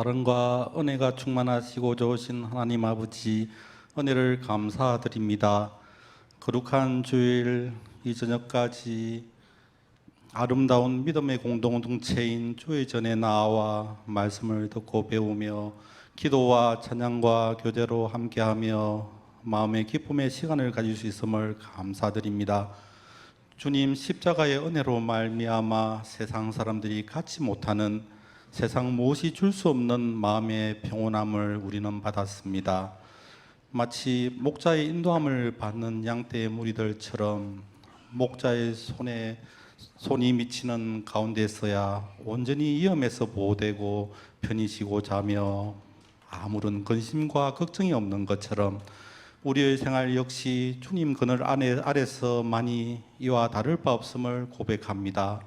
사랑과 은혜가 충만하시고 좋으신 하나님 아버지, 은혜를 감사드립니다. 거룩한 주일 이 저녁까지 아름다운 믿음의 공동체인 교회 전에 나와 말씀을 듣고 배우며 기도와 찬양과 교제로 함께하며 마음의 기쁨의 시간을 가질 수 있음을 감사드립니다. 주님 십자가의 은혜로 말미암아 세상 사람들이 갖지 못하는, 세상 무엇이 줄 수 없는 마음의 평온함을 우리는 받았습니다. 마치 목자의 인도함을 받는 양떼의 무리들처럼 목자의 손이 미치는 가운데서야 온전히 위험에서 보호되고 편히 쉬고 자며 아무런 근심과 걱정이 없는 것처럼 우리의 생활 역시 주님 그늘 아래서만이 이와 다를 바 없음을 고백합니다.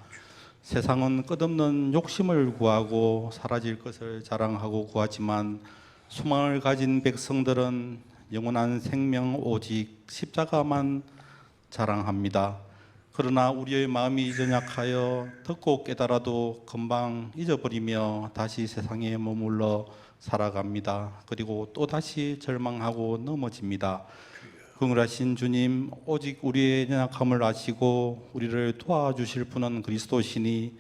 세상은 끝없는 욕심을 구하고 사라질 것을 자랑하고 구하지만 소망을 가진 백성들은 영원한 생명 오직 십자가만 자랑합니다. 그러나 우리의 마음이 연약하여 듣고 깨달아도 금방 잊어버리며 다시 세상에 머물러 살아갑니다. 그리고 또다시 절망하고 넘어집니다. 긍휼하신 주님, 오직 우리의 연약함을 아시고 우리를 도와주실 분은 그리스도시니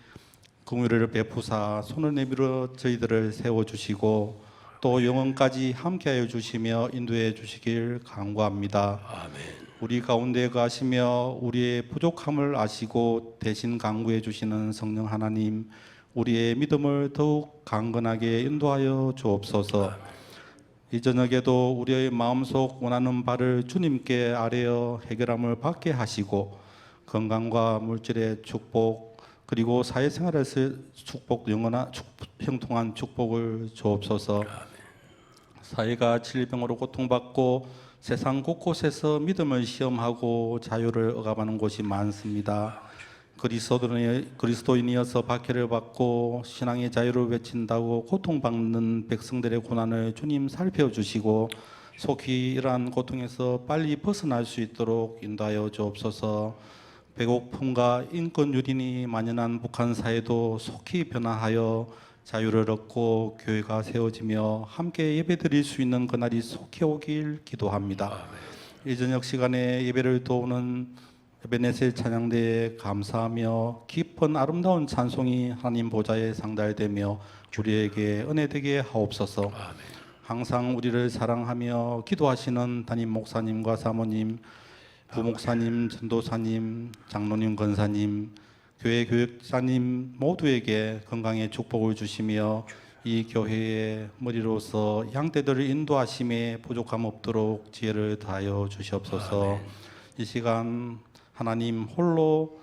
긍휼을 베푸사 손을 내밀어 저희들을 세워주시고 또 영원까지 함께하여 주시며 인도해 주시길 간구합니다. 아멘. 우리 가운데 가시며 우리의 부족함을 아시고 대신 간구해 주시는 성령 하나님, 우리의 믿음을 더욱 강건하게 인도하여 주옵소서. 이 저녁에도 우리의 마음속 원하는 바를 주님께 아뢰어 해결함을 받게 하시고 건강과 물질의 축복 그리고 사회생활에서 축복, 영원한 형통한 축복을 주옵소서. 사회가 질병으로 고통받고 세상 곳곳에서 믿음을 시험하고 자유를 억압하는 곳이 많습니다. 그리스도인이어서 박해를 받고 신앙의 자유를 외친다고 고통받는 백성들의 고난을 주님 살펴주시고 속히 이러한 고통에서 빨리 벗어날 수 있도록 인도하여 주옵소서. 배고픔과 인권 유린이 만연한 북한 사회도 속히 변화하여 자유를 얻고 교회가 세워지며 함께 예배드릴 수 있는 그날이 속히 오길 기도합니다. 이 저녁 시간에 예배를 도우는 에베네셀 찬양대에 감사하며 깊은 아름다운 찬송이 하나님 보좌에 상달되며 우리에게 은혜되게 하옵소서. 항상 우리를 사랑하며 기도하시는 담임 목사님과 사모님, 부목사님, 전도사님, 장로님, 권사님, 교회 교육자님 모두에게 건강의 축복을 주시며 이 교회의 머리로서 양떼들을 인도하심에 부족함 없도록 지혜를 다하여 주시옵소서. 이 시간 하나님 홀로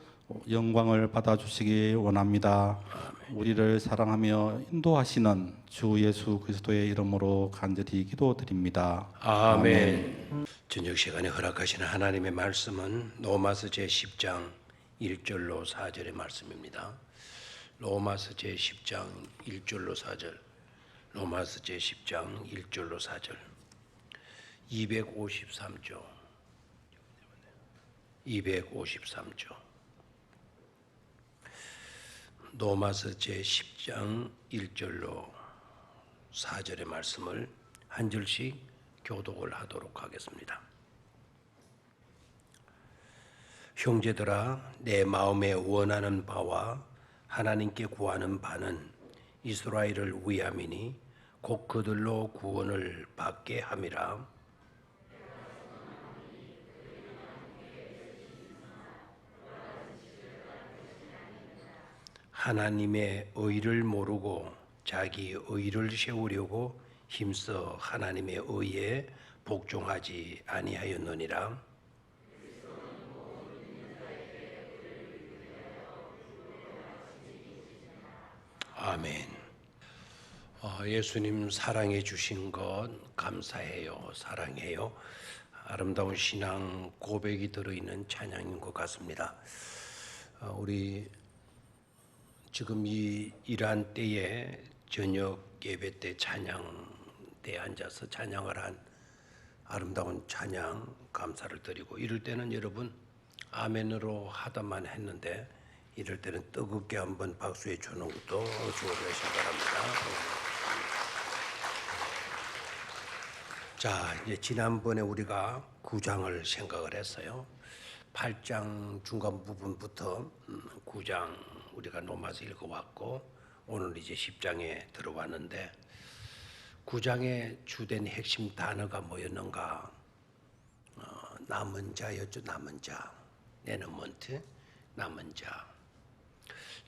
영광을 받아주시기 원합니다. 우리를 사랑하며 인도하시는 주 예수 그리스도의 이름으로 간절히 기도드립니다. 아멘. 저녁 시간에 허락하시는 하나님의 말씀은 로마서 제10장 1절로 4절의 말씀입니다. 로마서 제10장 1절로 4절, 로마서 제10장 1절로 4절, 253조, 253조. 로마서 제10장 1절로 4절의 말씀을 한 절씩 교독을 하도록 하겠습니다. 형제들아, 내 마음에 원하는 바와 하나님께 구하는 바는 이스라엘을 위함이니 곧 그들로 구원을 받게 함이라. 하나님의 의를 모르고 자기 의를 세우려고 힘써 하나님의 의에 복종하지 아니하였느니라. 아멘. 예수님 사랑해 주신 것 감사해요. 사랑해요. 아름다운 신앙 고백이 들어있는 찬양인 것 같습니다. 우리 지금 이 일한 때에 저녁 예배 때 찬양대에 앉아서 찬양을 한 아름다운 찬양 감사를 드리고, 이럴 때는 여러분 아멘으로 하다만 했는데 이럴 때는 뜨겁게 한번 박수해 주는 것도 주어주시기 바랍니다. 자, 이제 지난번에 우리가 9장을 생각을 했어요. 8장 중간 부분부터 9장 우리가 노마서 읽어왔고 오늘 이제 10장에 들어왔는데 9장의 주된 핵심 단어가 뭐였는가? 남은 자였죠. 남은 자. 레너먼트, 남은 자.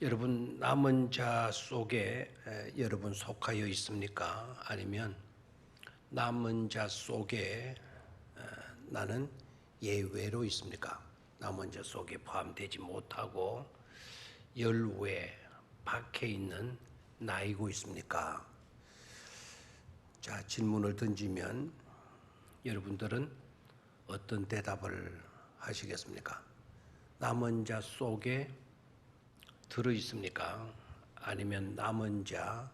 여러분 남은 자 속에 여러분 속하여 있습니까? 아니면 남은 자 속에 나는 예외로 있습니까? 남은 자 속에 포함되지 못하고 열외 밖에 있는 나이고 있습니까? 자, 질문을 던지면 여러분들은 어떤 대답을 하시겠습니까? 남은 자 속에 들어 있습니까? 아니면 남은 자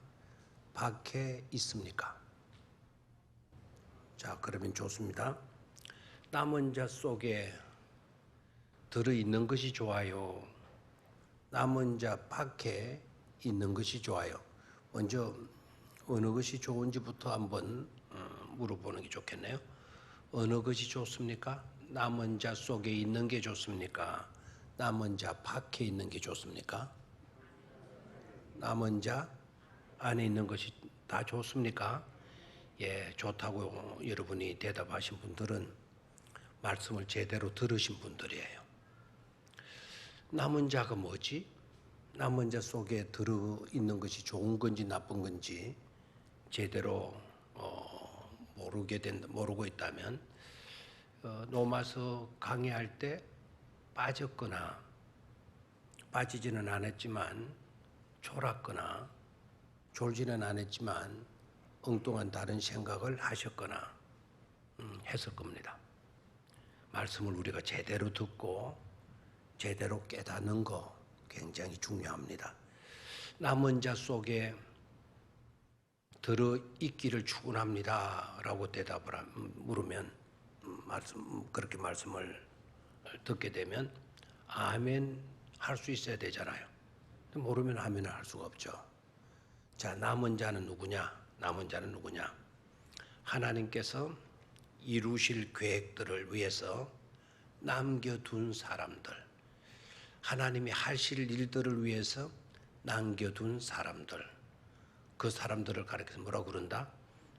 밖에 있습니까? 자, 그러면 좋습니다. 남은 자 속에 들어 있는 것이 좋아요? 남은 자 밖에 있는 것이 좋아요? 먼저 어느 것이 좋은지부터 한번 물어보는 게 좋겠네요. 어느 것이 좋습니까? 남은 자 속에 있는 게 좋습니까? 남은 자 밖에 있는 게 좋습니까? 남은 자 안에 있는 것이 다 좋습니까? 예, 좋다고 여러분이 대답하신 분들은 말씀을 제대로 들으신 분들이에요. 남은 자가 뭐지? 남은 자 속에 들어있는 것이 좋은 건지 나쁜 건지 제대로 모르고 있다면 노마서 강의할 때 빠졌거나 빠지지는 않았지만 졸았거나 졸지는 않았지만 엉뚱한 다른 생각을 하셨거나 했을 겁니다. 말씀을 우리가 제대로 듣고 제대로 깨닫는 거 굉장히 중요합니다. 남은 자 속에 들어있기를 축원합니다 라고 대답을 물으면 그렇게 말씀을 듣게 되면 아멘 할 수 있어야 되잖아요. 모르면 아멘을 할 수가 없죠. 자, 남은 자는 누구냐? 남은 자는 누구냐? 하나님께서 이루실 계획들을 위해서 남겨둔 사람들, 하나님이 하실 일들을 위해서 남겨둔 사람들, 그 사람들을 가리켜서 뭐라고 그런다?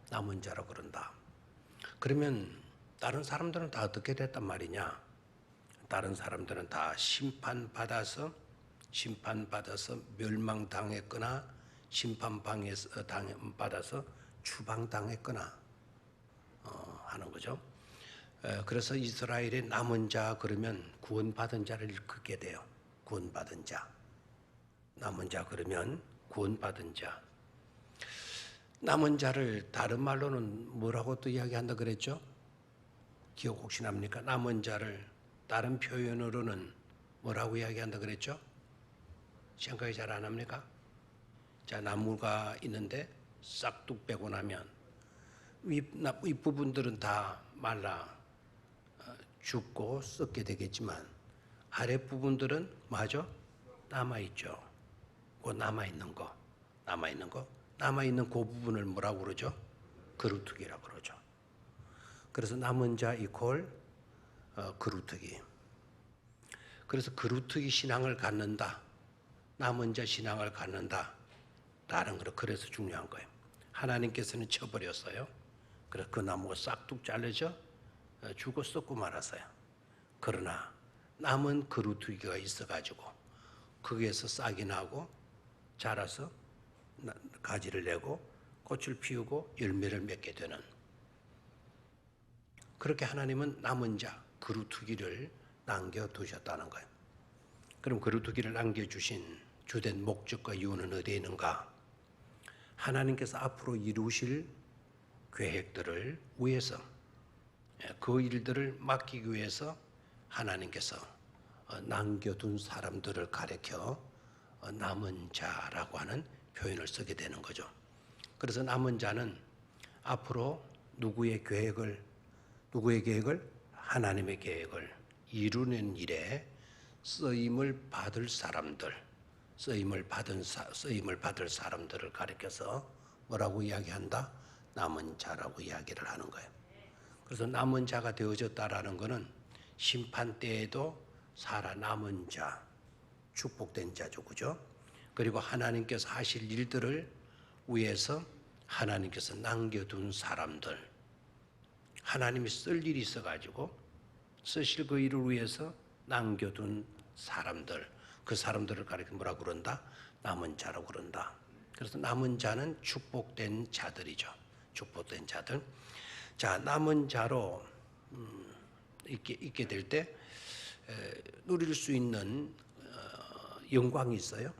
남은 자라고 그런다. 그러면 다른 사람들은 다 어떻게 됐단 말이냐? 다른 사람들은 다 심판받아서 멸망당했거나 심판받아서 추방당했거나 하는 거죠. 그래서 이스라엘의 남은 자 그러면 구원받은 자를 일컫게 돼요. 구원받은 자. 남은 자 그러면 구원받은 자. 남은 자를 다른 말로는 뭐라고 또 이야기한다 그랬죠? 기억 혹시 납니까? 남은 자를 다른 표현으로는 뭐라고 이야기한다 그랬죠? 생각이 잘 안 합니까? 자, 나무가 있는데 싹둑 빼고 나면 윗부분들은 다 말라 죽고 썩게 되겠지만 아랫부분들은 맞아? 남아있죠. 그 남아있는 거. 남아있는 그 부분을 뭐라고 그러죠? 그루터기라고 그러죠. 그래서 남은 자 이퀄 그루터기. 그래서 그루터기 신앙을 갖는다. 남은 자 신앙을 갖는다. 다른 거로 그래서 중요한 거예요. 하나님께서는 쳐버렸어요. 그래서 그 나무가 싹둑 잘려져 죽어 썩고 말았어요. 그러나 남은 그루터기가 있어가지고 거기에서 싹이 나고 자라서 가지를 내고 꽃을 피우고 열매를 맺게 되는, 그렇게 하나님은 남은 자 그루터기를 남겨두셨다는 거예요. 그럼 그루터기를 남겨주신 주된 목적과 이유는 어디에 있는가? 하나님께서 앞으로 이루실 계획들을 위해서, 그 일들을 맡기기 위해서 하나님께서 남겨둔 사람들을 가리켜 남은 자라고 하는 표현을 쓰게 되는 거죠. 그래서 남은 자는 앞으로 누구의 계획을? 하나님의 계획을 이루는 일에 쓰임을 받을 사람들, 쓰임을 받을 사람들을 가리켜서 뭐라고 이야기한다? 남은 자라고 이야기를 하는 거예요. 그래서 남은 자가 되어졌다라는 것은 심판 때에도 살아남은 자, 축복된 자죠, 그죠? 그리고 하나님께서 하실 일들을 위해서 하나님께서 남겨둔 사람들, 하나님이 쓸 일이 있어가지고 쓰실 그 일을 위해서 남겨둔 사람들, 그 사람들을 가리켜 뭐라 그런다? 남은 자라고 그런다. 그래서 남은 자는 축복된 자들이죠. 축복된 자들. 자, 남은 자로 있게 될 때 누릴 수 있는 영광이 있어요.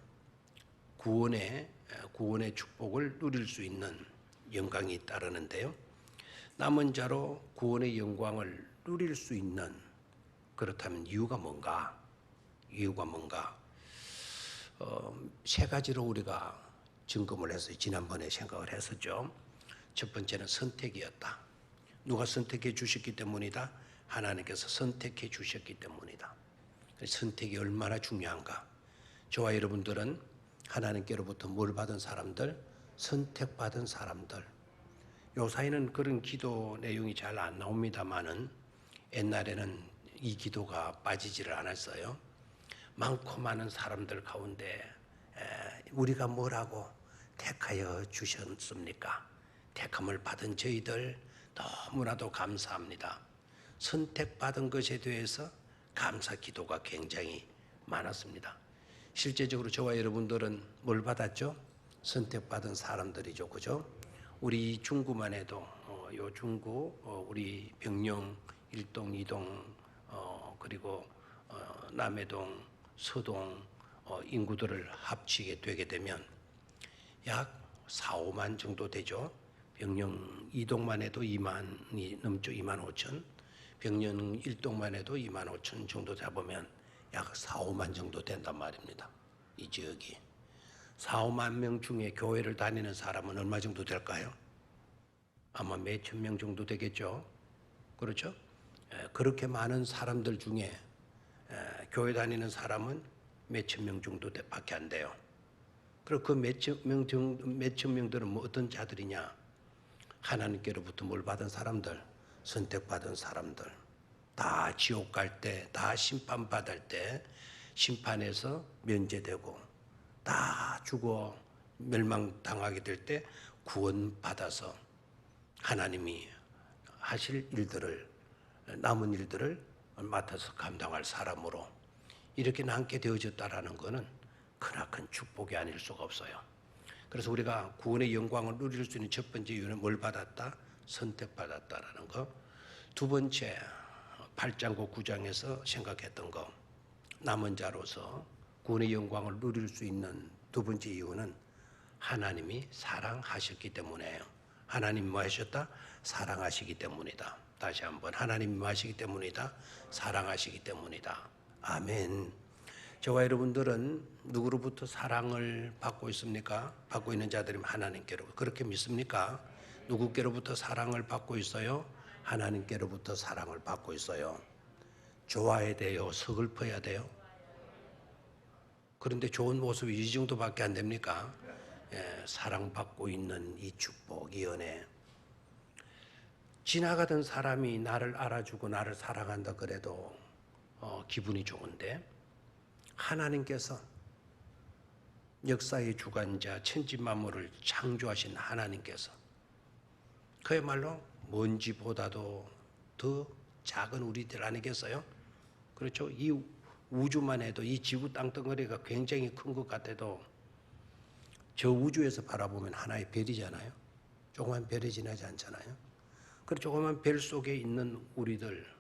구원의 축복을 누릴 수 있는 영광이 따르는데요. 남은 자로 구원의 영광을 누릴 수 있는, 그렇다면 이유가 뭔가? 세 가지로 우리가 점검을 해서 지난번에 생각을 했었죠. 첫 번째는 선택이었다. 누가 선택해 주셨기 때문이다. 하나님께서 선택해 주셨기 때문이다. 선택이 얼마나 중요한가. 저와 여러분들은 하나님께로부터 뭘 받은 사람들? 선택받은 사람들. 요사이는 그런 기도 내용이 잘 안 나옵니다만은 옛날에는 이 기도가 빠지지를 않았어요. 많고 많은 사람들 가운데 우리가 뭐라고 택하여 주셨습니까? 택함을 받은 저희들 너무나도 감사합니다. 선택받은 것에 대해서 감사 기도가 굉장히 많았습니다. 실제적으로 저와 여러분들은 뭘 받았죠? 선택받은 사람들이죠, 그죠? 우리 중구만 해도 요 중구 우리 병영 1동, 2동 그리고 남해동, 서동 인구들을 합치게 되게 되면 약 4, 5만 정도 되죠. 병영 2동만 해도 2만이 넘죠. 2만 5천. 병영 1동만 해도 2만 5천 정도 잡으면 약 4, 5만 정도 된단 말입니다. 이 지역이. 4, 5만 명 중에 교회를 다니는 사람은 얼마 정도 될까요? 아마 몇천 명 정도 되겠죠. 그렇죠? 그렇게 많은 사람들 중에 교회 다니는 사람은 몇천 명 정도 밖에 안 돼요. 그리고 그 몇천 명들은 뭐 어떤 자들이냐? 하나님께로부터 뭘 받은 사람들, 선택받은 사람들. 다 지옥 갈 때, 다 심판받을 때, 심판에서 면제되고, 다 죽어 멸망당하게 될 때 구원받아서 하나님이 하실 일들을, 남은 일들을 맡아서 감당할 사람으로 이렇게 남게 되어졌다라는 것은 크나큰 축복이 아닐 수가 없어요. 그래서 우리가 구원의 영광을 누릴 수 있는 첫 번째 이유는 뭘 받았다? 선택받았다라는 거. 두 번째, 8장과 9장에서 생각했던 거. 남은 자로서 구원의 영광을 누릴 수 있는 두 번째 이유는 하나님이 사랑하셨기 때문이에요. 하나님이 뭐 하셨다? 사랑하시기 때문이다. 다시 한번 하나님이 뭐 하시기 때문이다? 사랑하시기 때문이다. 아멘. 저와 여러분들은 누구로부터 사랑을 받고 있습니까? 받고 있는 자들이면 하나님께로. 그렇게 믿습니까? 누구께로부터 사랑을 받고 있어요? 하나님께로부터 사랑을 받고 있어요. 좋아야 돼요? 서글퍼야 돼요? 그런데 좋은 모습이 이 정도밖에 안 됩니까? 사랑받고 있는 이 축복, 이 은혜. 지나가던 사람이 나를 알아주고 나를 사랑한다 그래도 기분이 좋은데, 하나님께서 역사의 주관자 천지 만물을 창조하신 하나님께서 그야말로 먼지보다도 더 작은 우리들 아니겠어요? 그렇죠? 이 우주만 해도 이 지구 땅덩어리가 굉장히 큰 것 같아도 저 우주에서 바라보면 하나의 별이잖아요. 조그만 별이 지나지 않잖아요. 그 조그만 별 속에 있는 우리들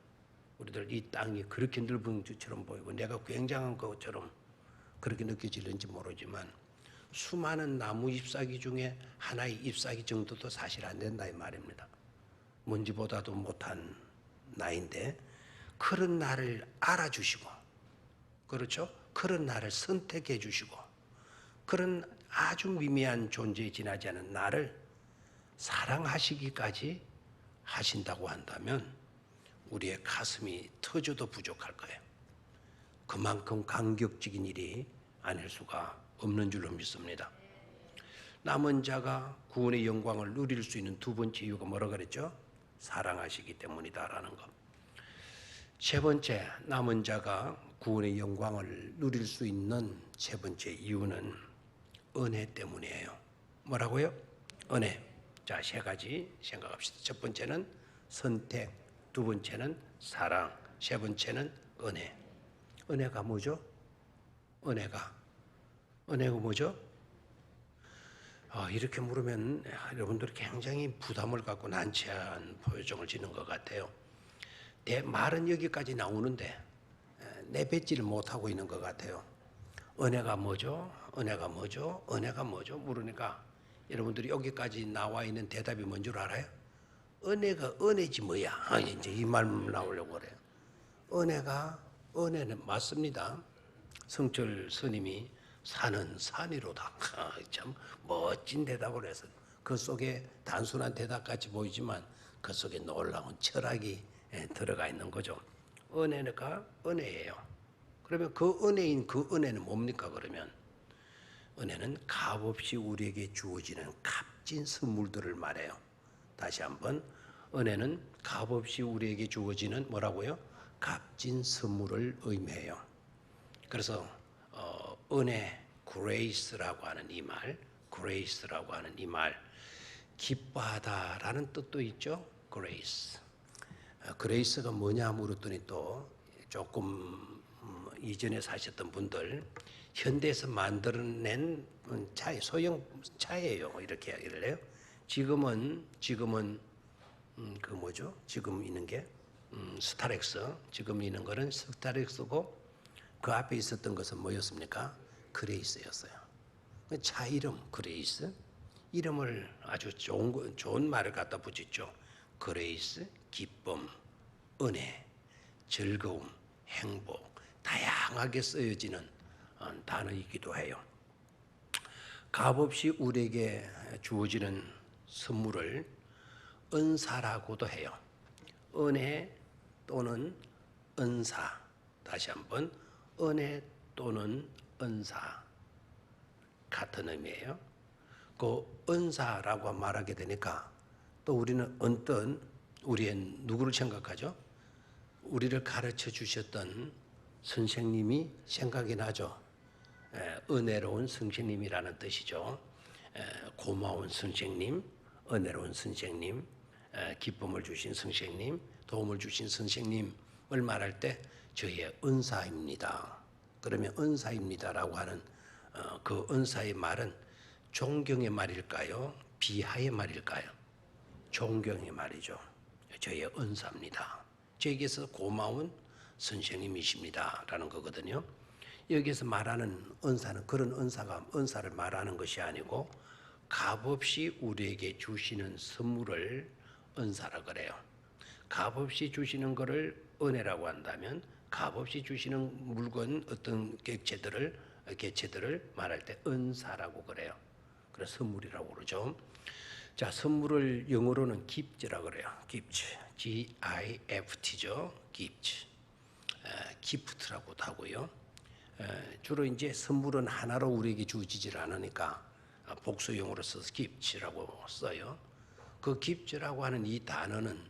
이 땅이 그렇게 넓은 것처럼 보이고 내가 굉장한 것처럼 그렇게 느껴지는지 모르지만 수많은 나무 잎사귀 중에 하나의 잎사귀 정도도 사실 안 된다 이 말입니다. 먼지보다도 못한 나인데 그런 나를 알아주시고, 그렇죠? 그런 나를 선택해 주시고, 그런 아주 미미한 존재에 지나지 않은 나를 사랑하시기까지 하신다고 한다면 우리의 가슴이 터져도 부족할 거예요. 그만큼 감격적인 일이 아닐 수가 없는 줄로 믿습니다. 남은 자가 구원의 영광을 누릴 수 있는 두 번째 이유가 뭐라고 그랬죠? 사랑하시기 때문이다라는 것. 세 번째, 남은 자가 구원의 영광을 누릴 수 있는 세 번째 이유는 은혜 때문이에요. 뭐라고요? 은혜. 자, 세 가지 생각합시다. 첫 번째는 선택, 두 번째는 사랑, 세 번째는 은혜. 은혜가 뭐죠? 은혜가 뭐죠? 이렇게 물으면 여러분들이 굉장히 부담을 갖고 난처한 표정을 짓는 것 같아요. 말은 여기까지 나오는데 내뱉지를 못하고 있는 것 같아요. 은혜가 뭐죠? 은혜가 뭐죠? 은혜가 뭐죠? 물으니까 여러분들이 여기까지 나와 있는 대답이 뭔 줄 알아요? 은혜가 은혜지 뭐야? 이제 이 말만 나오려고 그래요. 은혜는 맞습니다. 성철 스님이 산은 산이로다. 참 멋진 대답을 해서 그 속에 단순한 대답 같이 보이지만 그 속에 놀라운 철학이 들어가 있는 거죠. 은혜가 은혜예요. 그러면 그 은혜인 그 은혜는 뭡니까? 그러면 은혜는 값없이 우리에게 주어지는 값진 선물들을 말해요. 다시 한번, 은혜는 값없이 우리에게 주어지는 뭐라고요? 값진 선물을 의미해요. 그래서 은혜, grace라고 하는 이 말, grace라고 하는 이 말, 기뻐하다라는 뜻도 있죠. grace. 그레이스가 뭐냐 물었더니 또 조금 이전에 사셨던 분들 현대에서 만들어낸 차, 소형 차예요. 이렇게 이야기를 해요. 지금은 그 뭐죠? 지금 있는 게 스타렉스. 지금 있는 거는 스타렉스고 그 앞에 있었던 것은 뭐였습니까? 그레이스였어요. 차 이름 그레이스. 이름을 아주 좋은 말을 갖다 붙였죠. 그레이스, 기쁨, 은혜, 즐거움, 행복, 다양하게 쓰여지는 단어이기도 해요. 값없이 우리에게 주어지는 선물을 은사라고도 해요. 은혜 또는 은사. 다시 한번, 은혜 또는 은사. 같은 의미예요. 그 은사라고 말하게 되니까 또 우리는 언뜻 우리의 누구를 생각하죠? 우리를 가르쳐 주셨던 선생님이 생각이 나죠. 은혜로운 선생님이라는 뜻이죠. 고마운 선생님, 은혜로운 선생님, 기쁨을 주신 선생님, 도움을 주신 선생님을 말할 때 저희의 은사입니다. 그러면 은사입니다라고 하는 그 은사의 말은 존경의 말일까요? 비하의 말일까요? 존경의 말이죠. 저희의 은사입니다. 저에게서 고마운 선생님이십니다. 라는 거거든요. 여기서 말하는 은사는 그런 은사를 말하는 것이 아니고 값없이 우리에게 주시는 선물을 은사라 그래요. 값없이 주시는 것을 은혜라고 한다면 값없이 주시는 물건 어떤 개체들을 말할 때 은사라고 그래요. 그래서 선물이라고 그러죠. 자, 선물을 영어로는 gift라고 그래요. gift, G-I-F-T죠. gift, gift라고도 하고요. 주로 이제 선물은 하나로 우리에게 주어지질 않으니까 복수용으로 써서 gift라고 써요. 그 gift라고 하는 이 단어는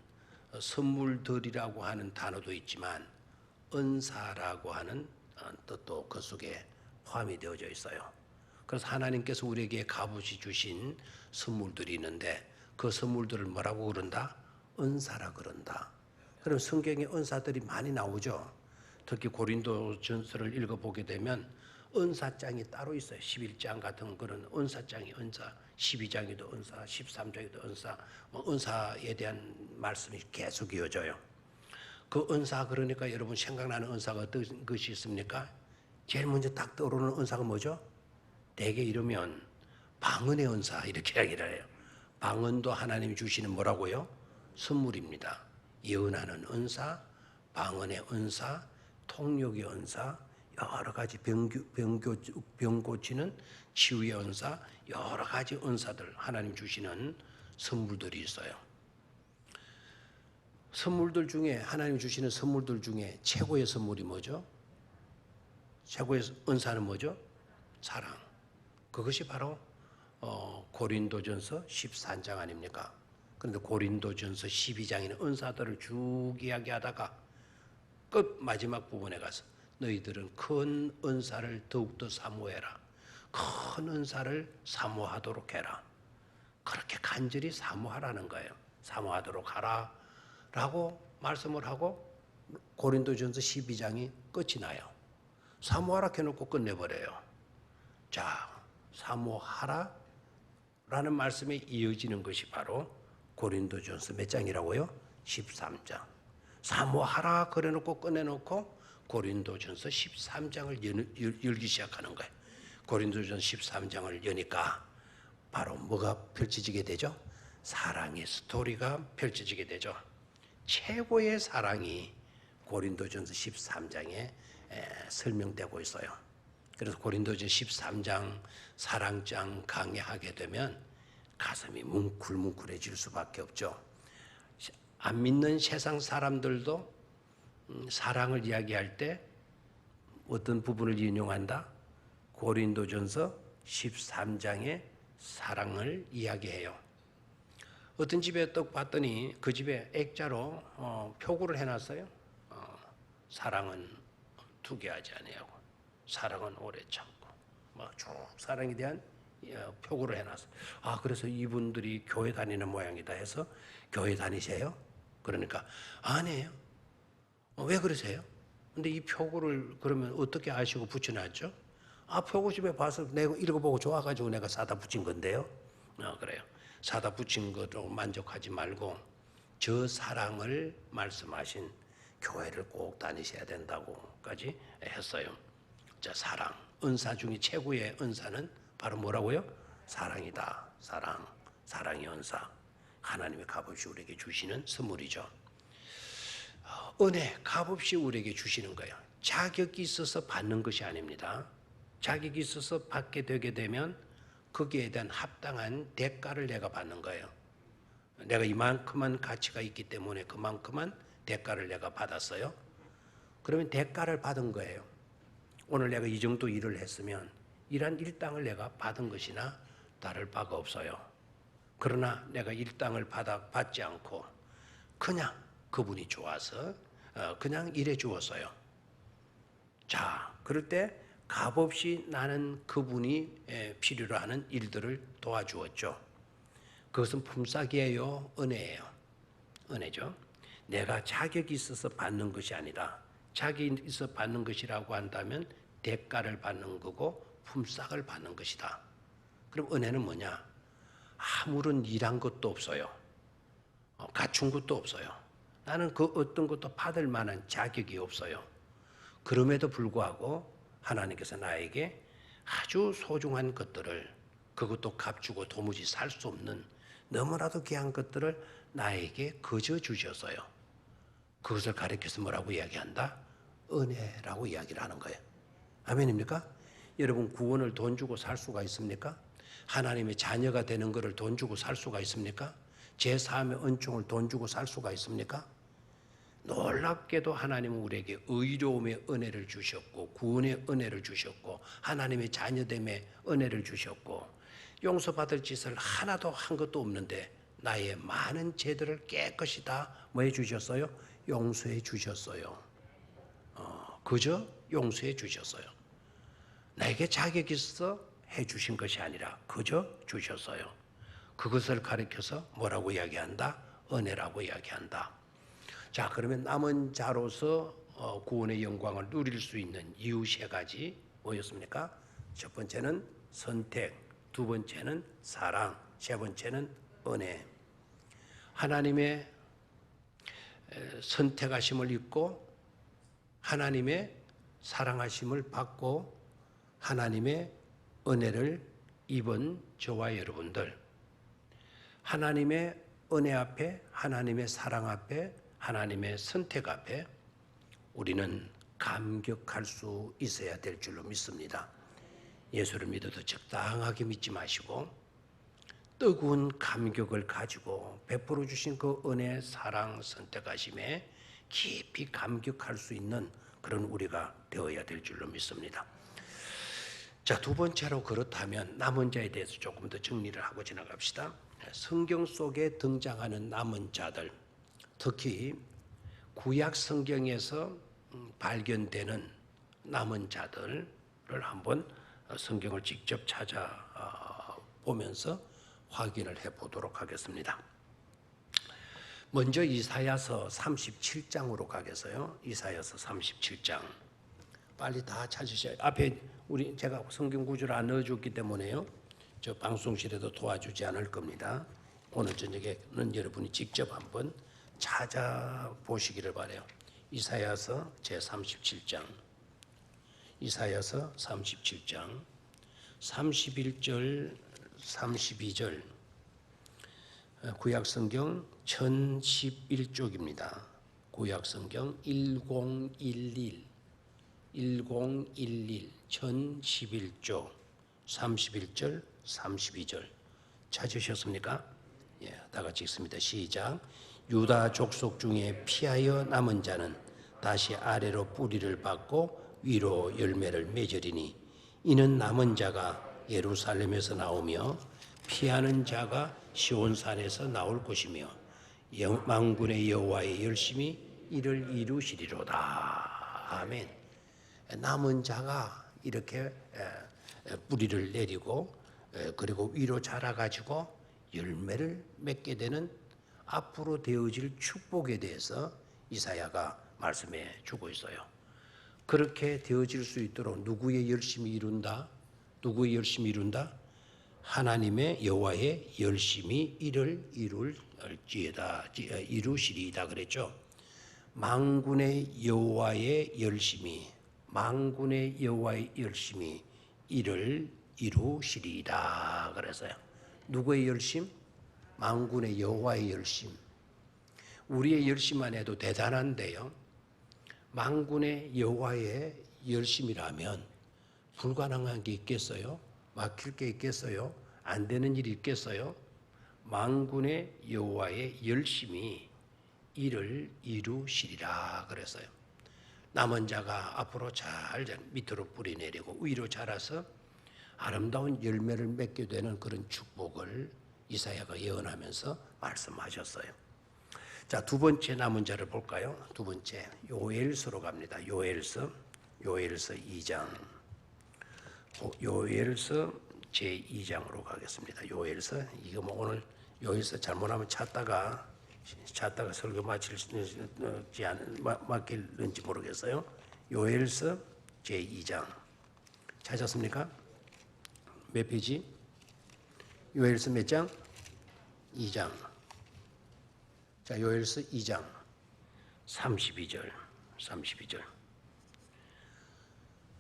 선물들이라고 하는 단어도 있지만 은사라고 하는 뜻도 그 속에 포함이 되어져 있어요. 그래서 하나님께서 우리에게 값없이 주신 선물들이 있는데 그 선물들을 뭐라고 그런다? 은사라 그런다. 그럼 성경에 은사들이 많이 나오죠. 특히 고린도전서를 읽어보게 되면 은사장이 따로 있어요. 11장 같은 그런 은사장이 은사, 12장에도 은사, 13장에도 은사, 은사에 대한 말씀이 계속 이어져요. 그 은사 그러니까 여러분 생각나는 은사가 어떤 것이 있습니까? 제일 먼저 딱 떠오르는 은사가 뭐죠? 대개 이러면 방언의 은사 이렇게 이야기를 해요. 방언도 하나님이 주시는 뭐라고요? 선물입니다. 예언하는 은사, 방언의 은사, 통역의 은사, 여러 가지 병 고치는 치유의 은사, 여러 가지 은사들 하나님 주시는 선물들이 있어요. 선물들 중에 하나님 주시는 선물들 중에 최고의 선물이 뭐죠? 최고의 은사는 뭐죠? 사랑. 그것이 바로 고린도전서 14장 아닙니까? 그런데 고린도전서 12장에는 은사들을 쭉 이야기하다가 끝 마지막 부분에 가서 너희들은 큰 은사를 더욱더 사모해라. 큰 은사를 사모하도록 해라. 그렇게 간절히 사모하라는 거예요. 사모하도록 하라 라고 말씀을 하고 고린도전서 12장이 끝이 나요. 사모하라 해놓고 끝내버려요. 자, 사모하라 라는 말씀에 이어지는 것이 바로 고린도전서 몇 장이라고요? 13장. 사모하라 그래놓고 꺼내놓고 고린도전서 13장을 열기 시작하는 거예요. 고린도전서 13장을 여니까 바로 뭐가 펼쳐지게 되죠? 사랑의 스토리가 펼쳐지게 되죠. 최고의 사랑이 고린도전서 13장에 설명되고 있어요. 그래서 고린도전서 13장 사랑장 강의하게 되면 가슴이 뭉클뭉클해질 수밖에 없죠. 안 믿는 세상 사람들도 사랑을 이야기할 때 어떤 부분을 인용한다? 고린도전서 13장의 사랑을 이야기해요. 어떤 집에 떡 봤더니 그 집에 액자로 표구를 해놨어요. 사랑은 투기하지 아니하고 사랑은 오래 참고 쭉 사랑에 대한 표구를 해놨어요. 그래서 이분들이 교회 다니는 모양이다 해서 교회 다니세요? 그러니까 아니에요. 왜 그러세요? 근데 이 표구를 그러면 어떻게 아시고 붙여놨죠? 표구 집에 봐서 내가 읽어보고 좋아가지고 내가 사다 붙인 건데요. 그래요. 사다 붙인 것으로 만족하지 말고 저 사랑을 말씀하신 교회를 꼭 다니셔야 된다고까지 했어요. 자, 사랑. 은사 중에 최고의 은사는 바로 뭐라고요? 사랑이다. 사랑. 사랑의 은사. 하나님의 값없이 우리에게 주시는 선물이죠. 은혜, 값없이 우리에게 주시는 거예요. 자격이 있어서 받는 것이 아닙니다. 자격이 있어서 받게 되게 되면 거기에 대한 합당한 대가를 내가 받는 거예요. 내가 이만큼만 가치가 있기 때문에 그만큼만 대가를 내가 받았어요. 그러면 대가를 받은 거예요. 오늘 내가 이 정도 일을 했으면 일한 일당을 내가 받은 것이나 다를 바가 없어요. 그러나 내가 일당을 받지 않고 그냥 그분이 좋아서 그냥 일해 주었어요. 자, 그럴 때 값없이 나는 그분이 필요로 하는 일들을 도와주었죠. 그것은 품삯이에요? 은혜예요? 은혜죠. 내가 자격이 있어서 받는 것이 아니라 자격이 있어 받는 것이라고 한다면 대가를 받는 거고 품삯을 받는 것이다. 그럼 은혜는 뭐냐? 아무런 일한 것도 없어요. 갖춘 것도 없어요. 나는 그 어떤 것도 받을 만한 자격이 없어요. 그럼에도 불구하고 하나님께서 나에게 아주 소중한 것들을, 그것도 값주고 도무지 살 수 없는 너무나도 귀한 것들을 나에게 거저 주셨어요. 그것을 가리켜서 뭐라고 이야기한다? 은혜라고 이야기를 하는 거예요. 아멘입니까? 여러분, 구원을 돈 주고 살 수가 있습니까? 하나님의 자녀가 되는 것을 돈 주고 살 수가 있습니까? 제3의 은총을 돈 주고 살 수가 있습니까? 놀랍게도 하나님은 우리에게 의로움의 은혜를 주셨고 구원의 은혜를 주셨고 하나님의 자녀됨의 은혜를 주셨고 용서받을 짓을 하나도 한 것도 없는데 나의 많은 죄들을 깨끗이 다 뭐 해주셨어요? 용서해 주셨어요. 그저 용서해 주셨어요. 나에게 자격이 있어 해주신 것이 아니라 그저 주셨어요. 그것을 가리켜서 뭐라고 이야기한다? 은혜라고 이야기한다. 자, 그러면 남은 자로서 구원의 영광을 누릴 수 있는 이유 세 가지 뭐였습니까? 첫 번째는 선택, 두 번째는 사랑, 세 번째는 은혜. 하나님의 선택하심을 입고 하나님의 사랑하심을 받고 하나님의 은혜를 입은 저와 여러분들, 하나님의 은혜 앞에, 하나님의 사랑 앞에, 하나님의 선택 앞에 우리는 감격할 수 있어야 될 줄로 믿습니다. 예수를 믿어도 적당하게 믿지 마시고 뜨거운 감격을 가지고 베풀어 주신 그 은혜, 사랑, 선택하심에 깊이 감격할 수 있는 그런 우리가 되어야 될 줄로 믿습니다. 자, 두 번째로 그렇다면 남은 자에 대해서 조금 더 정리를 하고 지나갑시다. 성경 속에 등장하는 남은 자들, 특히 구약 성경에서 발견되는 남은 자들을 한번 성경을 직접 찾아 보면서 확인을 해 보도록 하겠습니다. 먼저 이사야서 37장으로 가겠어요. 이사야서 37장. 빨리 다 찾으셔야. 앞에 제가 성경 구절을 안 넣어줬기 때문에요. 저 방송실에도 도와주지 않을 겁니다. 오늘 저녁에는 여러분이 직접 한번 찾아보시기를 바라요. 이사야서 제37장. 이사야서 37장 31절 32절 구약성경 1011쪽입니다. 구약성경 1011 1011쪽 31절 32절 찾으셨습니까? 예, 다 같이 읽습니다. 시작. 유다 족속 중에 피하여 남은 자는 다시 아래로 뿌리를 받고 위로 열매를 맺으리니 이는 남은 자가 예루살렘에서 나오며 피하는 자가 시온산에서 나올 것이며 만군의 여호와의 열심히 이를 이루시리로다. 아멘. 남은 자가 이렇게 뿌리를 내리고 그리고 위로 자라가지고 열매를 맺게 되는 앞으로 되어질 축복에 대해서 이사야가 말씀해 주고 있어요. 그렇게 되어질 수 있도록 누구의 열심히 이룬다? 누구의 열심히 이룬다? 하나님의 여호와의 열심히 이를 이루시리이다 그랬죠. 만군의 여호와의 열심히, 만군의 여호와의 열심히 이를 이루시리이다 그랬어요. 누구의 열심? 만군의 여호와의 열심. 우리의 열심만 해도 대단한데요. 만군의 여호와의 열심이라면 불가능한 게 있겠어요? 막힐 게 있겠어요? 안 되는 일이 있겠어요? 만군의 여호와의 열심이 이를 이루시리라 그랬어요. 남은 자가 앞으로 잘 밑으로 뿌리 내리고 위로 자라서 아름다운 열매를 맺게 되는 그런 축복을 이사야가 예언하면서 말씀하셨어요. 자, 두 번째 남은 자를 볼까요? 두 번째 요엘서로 갑니다. 요엘서 2장. 요엘서 제2장으로 가겠습니다. 요엘서 이거 뭐 오늘 요엘서 잘못하면 찾다가 설교 맡길는지 모르겠어요. 요엘서 제2장 찾았습니까? 몇 페이지? 요엘서 몇 장? 2장. 자, 요엘서 2장 32절.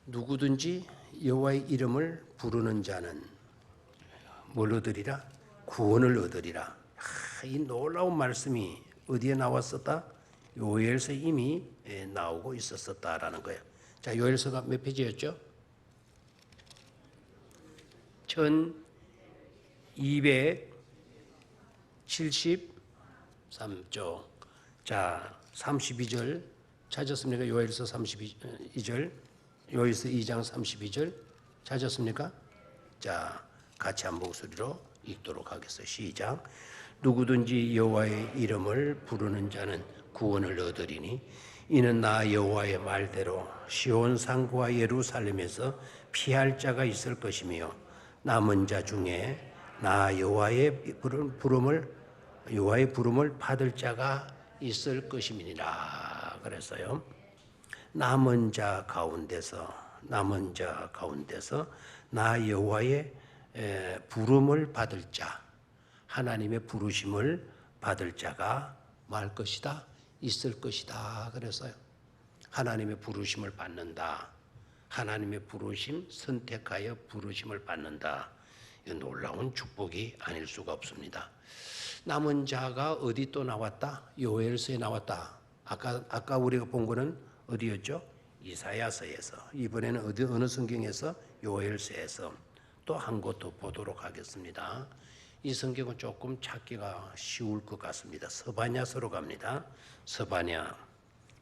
누구든지 여호와의 이름을 부르는 자는 뭘 얻으리라? 구원을 얻으리라. 이 놀라운 말씀이 어디에 나왔었다? 요엘서 이미 나오고 있었다라는 거예요. 자, 요엘서가 몇 페이지였죠? 1273쪽. 자, 32절 찾았습니까? 요엘서 32절. 요엘서 2장 32절 찾았습니까? 자, 같이 한 목소리로 읽도록 하겠어요. 시작. 누구든지 여호와의 이름을 부르는 자는 구원을 얻으리니 이는 나 여호와의 말대로 시온 산과 예루살렘에서 피할 자가 있을 것이며 남은 자 중에 나 여호와의 부름을 받을 자가 있을 것임이니라 그랬어요. 남은 자 가운데서 나 여호와의 부름을 받을 자, 하나님의 부르심을 받을 자가 말 것이다, 있을 것이다 그랬어요. 하나님의 부르심을 받는다. 하나님의 부르심, 선택하여 부르심을 받는다. 이 놀라운 축복이 아닐 수가 없습니다. 남은 자가 어디 또 나왔다? 요엘서에 나왔다. 아까 우리가 본 거는 어디였죠? 이사야서에서. 이번에는 어느 성경에서? 요엘서에서. 또 한 곳 더 보도록 하겠습니다. 이 성경은 조금 찾기가 쉬울 것 같습니다. 스바냐서로 갑니다. 스바냐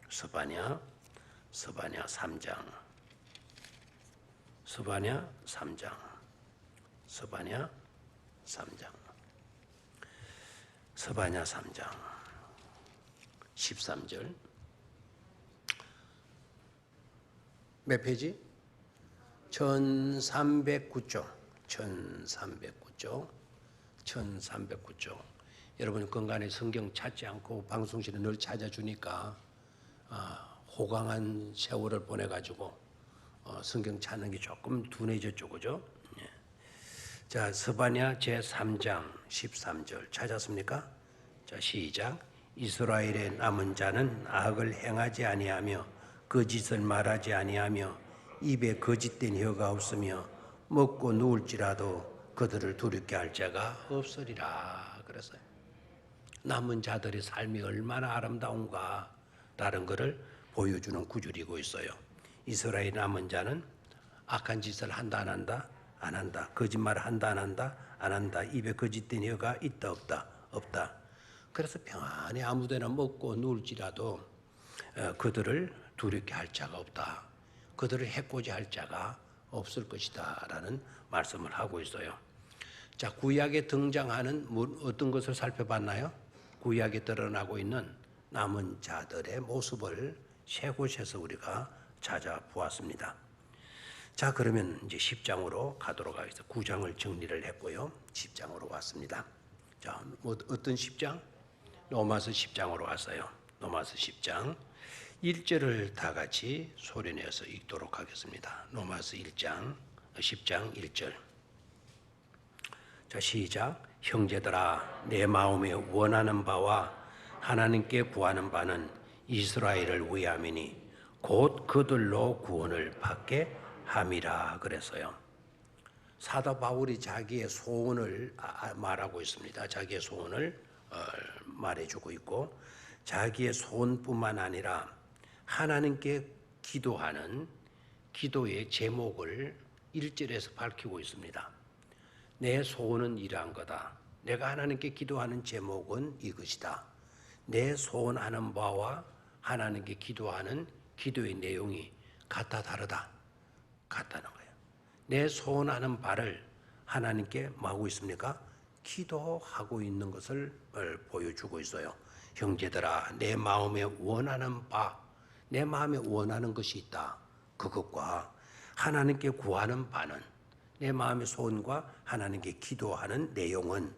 3장. 스바냐 3장. 스바냐 3장 13절. 몇 페이지? 1309쪽. 1309쪽. 1309쪽. 여러분 건강에 성경 찾지 않고 방송실에 늘 찾아주니까 호강한 세월을 보내가지고 성경 찾는 게 조금 둔해졌죠, 그죠? 예. 자, 스바냐 제3장 13절 찾았습니까? 자, 시작. 이스라엘의 남은 자는 악을 행하지 아니하며 거짓을 말하지 아니하며 입에 거짓된 혀가 없으며 먹고 누울지라도 그들을 두렵게 할 자가 없으리라 그랬어요. 남은 자들의 삶이 얼마나 아름다운가 다른 것을 보여주는 구절이고 있어요. 이스라엘 남은 자는 악한 짓을 한다 안 한다? 안 한다. 거짓말을 한다 안 한다? 안 한다. 입에 거짓된 혀가 있다 없다? 없다. 그래서 평안히 아무데나 먹고 누울지라도 그들을 두렵게 할 자가 없다. 그들을 해코지 할 자가 없을 것이다 라는 말씀을 하고 있어요. 자, 구약에 등장하는 어떤 것을 살펴봤나요? 구약에 드러나고 있는 남은 자들의 모습을 세 곳에서 우리가 찾아보았습니다. 자, 그러면 이제 10장으로 가도록 하겠습니다. 9장을 정리를 했고요. 10장으로 왔습니다. 자, 어떤 10장? 로마서 10장으로 왔어요. 로마서 10장 1절을 다 같이 소리내서 읽도록 하겠습니다. 로마서 10장 1절. 자, 시작. 형제들아, 내 마음에 원하는 바와 하나님께 구하는 바는 이스라엘을 위함이니 곧 그들로 구원을 받게 함이라 그랬어요. 사도 바울이 자기의 소원을 말하고 있습니다. 자기의 소원을 말해주고 있고, 자기의 소원뿐만 아니라 하나님께 기도하는 기도의 제목을 1절에서 밝히고 있습니다. 내 소원은 이러한 거다. 내가 하나님께 기도하는 제목은 이것이다. 내 소원하는 바와 하나님께 기도하는 기도의 내용이 같다 다르다. 같다는 거예요. 내 소원하는 바를 하나님께 뭐하고 있습니까? 기도하고 있는 것을 보여주고 있어요. 형제들아, 내 마음에 원하는 바, 내 마음에 원하는 것이 있다. 그것과 하나님께 구하는 바는, 내 마음의 소원과 하나님께 기도하는 내용은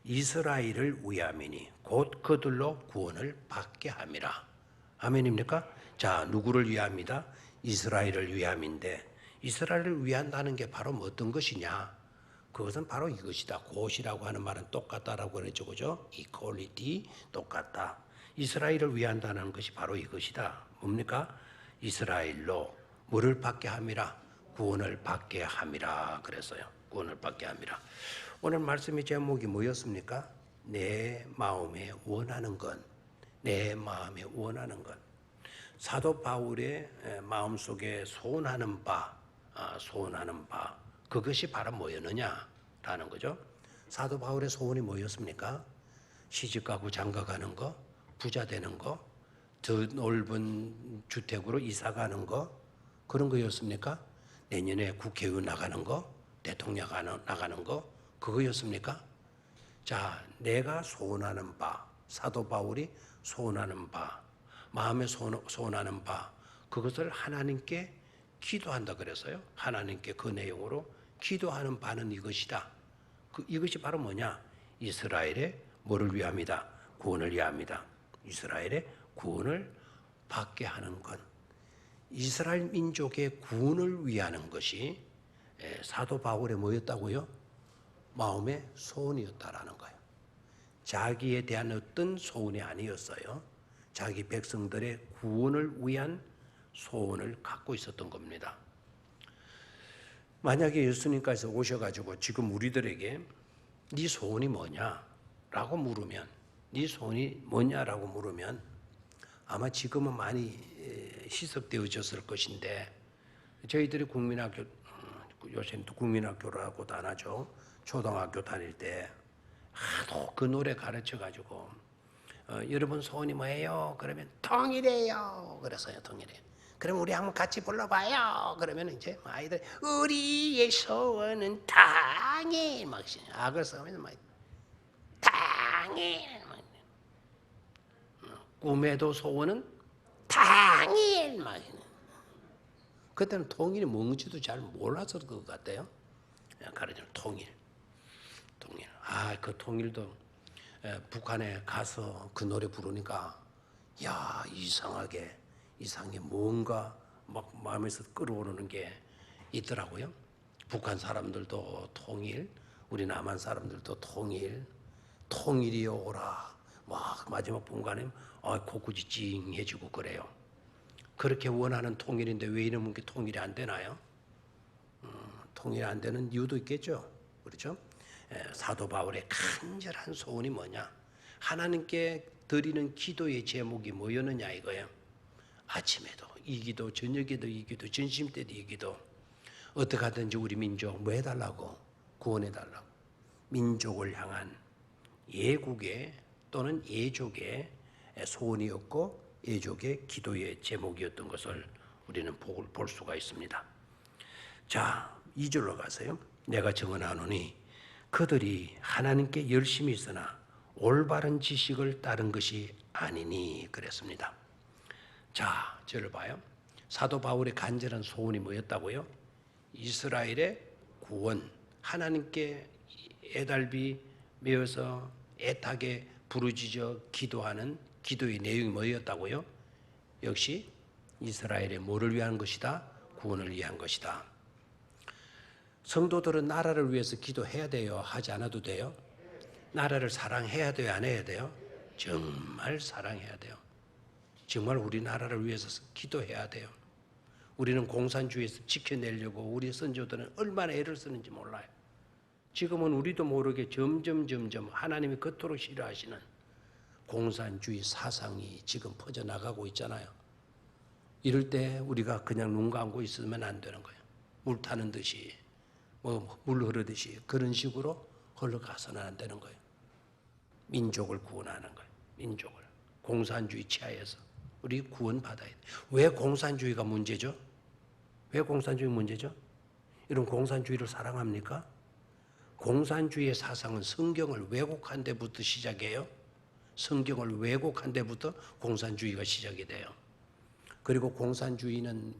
이스라엘을 위함이니 곧 그들로 구원을 받게 함이라. 아멘입니까? 자, 누구를 위함이다? 이스라엘을 위함인데, 이스라엘을 위한다는 게 바로 어떤 것이냐? 그것은 바로 이것이다. 곧이라고 하는 말은 똑같다라고 그랬죠, 그죠? equality, 똑같다. 이스라엘을 위한다는 것이 바로 이것이다. 뭡니까? 이스라엘로 뭐를 받게 함이라? 구원을 받게 함이라 그랬어요. 구원을 받게 함이라. 오늘 말씀의 제목이 뭐였습니까? 내 마음에 원하는 것. 내 마음에 원하는 것. 사도 바울의 마음속에 소원하는 바, 그것이 바로 뭐였느냐라는 거죠. 사도 바울의 소원이 뭐였습니까? 시집가고 장가가는 거, 부자 되는 거, 더 넓은 주택으로 이사 가는 거, 그런 거였습니까? 내년에 국회의원 나가는 거, 대통령 나가는 거, 그거였습니까? 자, 내가 소원하는 바, 사도 바울이 소원하는 바, 마음에 소원하는 바, 그것을 하나님께 기도한다 그랬어요. 하나님께 그 내용으로 기도하는 바는 이것이다. 이것이 바로 뭐냐? 이스라엘의 뭐를 위함이다? 구원을 위함이다. 이스라엘의 구원을 받게 하는 것. 이스라엘 민족의 구원을 위하는 것이 사도 바울의 뭐였다고요? 마음의 소원이었다라는 거예요. 자기에 대한 어떤 소원이 아니었어요. 자기 백성들의 구원을 위한 소원을 갖고 있었던 겁니다. 만약에 예수님께서 오셔가지고 지금 우리들에게 네 소원이 뭐냐라고 물으면, 네 소원이 뭐냐라고 물으면 아마 지금은 많이 희석되어졌을 것인데, 저희들이 국민학교, 요새는 또 국민학교를 하고도 안 하죠. 초등학교 다닐 때 하도 그 노래 가르쳐가지고 여러분 소원이 뭐예요? 그러면 통일해요. 그래서요, 통일해요. 그럼 우리 한번 같이 불러봐요. 그러면 이제 아이들 우리의 소원은 당일 막 악을 써면서 막 당일 꿈에도 소원은 당일 막. 그때는 통일이 뭔지도 잘 몰라서 그것 같아요. 가르치는 통일. 그 통일도 북한에 가서 그 노래 부르니까 야 이상하게 뭔가 막 마음에서 끌어오르는 게 있더라고요. 북한 사람들도 통일, 우리 남한 사람들도 통일이여 오라. 막 마지막 분간에 코끝이 찡해지고 그래요. 그렇게 원하는 통일인데 왜 이러면 게 통일이 안 되나요? 통일이 안 되는 이유도 있겠죠. 그렇죠? 사도 바울의 간절한 소원이 뭐냐? 하나님께 드리는 기도의 제목이 뭐였느냐 이거예요. 아침에도 이 기도, 저녁에도 이 기도, 전심 때도 이 기도. 어떻게 하든지 우리 민족 뭐 해달라고? 구원해달라고. 민족을 향한 예국의 또는 예족의 소원이었고 예족의 기도의 제목이었던 것을 우리는 볼 수가 있습니다. 자, 2절로 가세요. 내가 증언하노니 그들이 하나님께 열심히 있으나 올바른 지식을 따른 것이 아니니 그랬습니다. 자, 저를 봐요. 사도 바울의 간절한 소원이 뭐였다고요? 이스라엘의 구원, 하나님께 애달비 메어서 애타게 부르짖어 기도하는 기도의 내용이 뭐였다고요? 역시 이스라엘의 뭐를 위한 것이다? 구원을 위한 것이다. 성도들은 나라를 위해서 기도해야 돼요? 하지 않아도 돼요? 나라를 사랑해야 돼요? 안 해야 돼요? 정말 사랑해야 돼요. 정말 우리나라를 위해서 기도해야 돼요. 우리는 공산주의에서 지켜내려고 우리 선조들은 얼마나 애를 쓰는지 몰라요. 지금은 우리도 모르게 점점 하나님이 그토록 싫어하시는 공산주의 사상이 지금 퍼져나가고 있잖아요. 이럴 때 우리가 그냥 눈 감고 있으면 안 되는 거예요. 물 타는 듯이 물 흐르듯이 그런 식으로 흘러가서는 안 되는 거예요. 민족을 구원하는 거예요. 민족을. 공산주의 치하에서 우리 구원받아야 돼요. 왜 공산주의가 문제죠? 왜 공산주의 문제죠? 이런 공산주의를 사랑합니까? 공산주의의 사상은 성경을 왜곡한 데부터 시작해요. 성경을 왜곡한 데부터 공산주의가 시작이 돼요. 그리고 공산주의는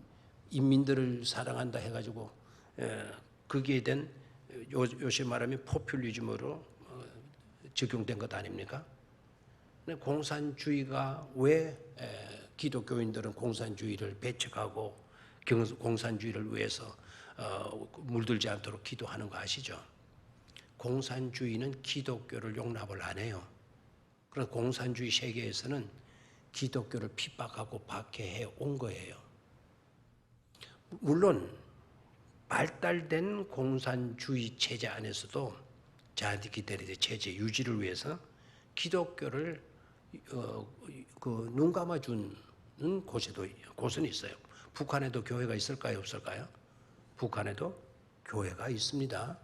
인민들을 사랑한다 해가지고 거기에 된 요새 말하면 포퓰리즘으로 적용된 것 아닙니까? 공산주의가 왜 기독교인들은 공산주의를 배척하고 공산주의를 위해서 물들지 않도록 기도하는 거 아시죠? 공산주의는 기독교를 용납을 안 해요. 그래서 공산주의 세계에서는 기독교를 핍박하고 박해해 온 거예요. 물론 발달된 공산주의 체제 안에서도 자기 기대의 체제 유지를 위해서 기독교를 눈 감아주는 곳은 있어요. 북한에도 교회가 있을까요, 없을까요? 북한에도 교회가 있습니다.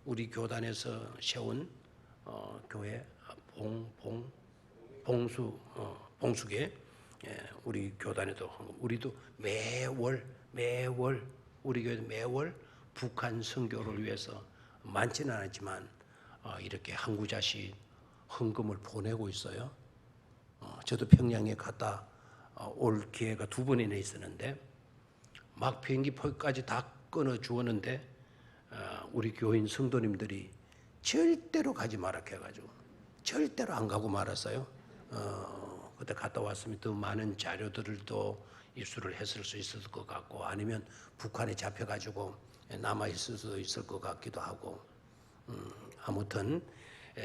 우리 교단에서 세운 교회 봉수계 우리 교단에도 우리도 매월 우리 교회 매월 북한 선교를 위해서 많지는 않지만 이렇게 한 구자씩 헌금을 보내고 있어요. 저도 평양에 갔다 올 기회가 2번이나 있었는데 막 비행기 표까지 다 끊어 주었는데 우리 교인 성도님들이 절대로 가지 마라 해가지고 절대로 안 가고 말았어요. 그때 갔다 왔으면 더 많은 자료들을 또 입수를 했을 수 있을 것 같고 아니면 북한에 잡혀가지고 남아 있을 수도 있을 것 같기도 하고 아무튼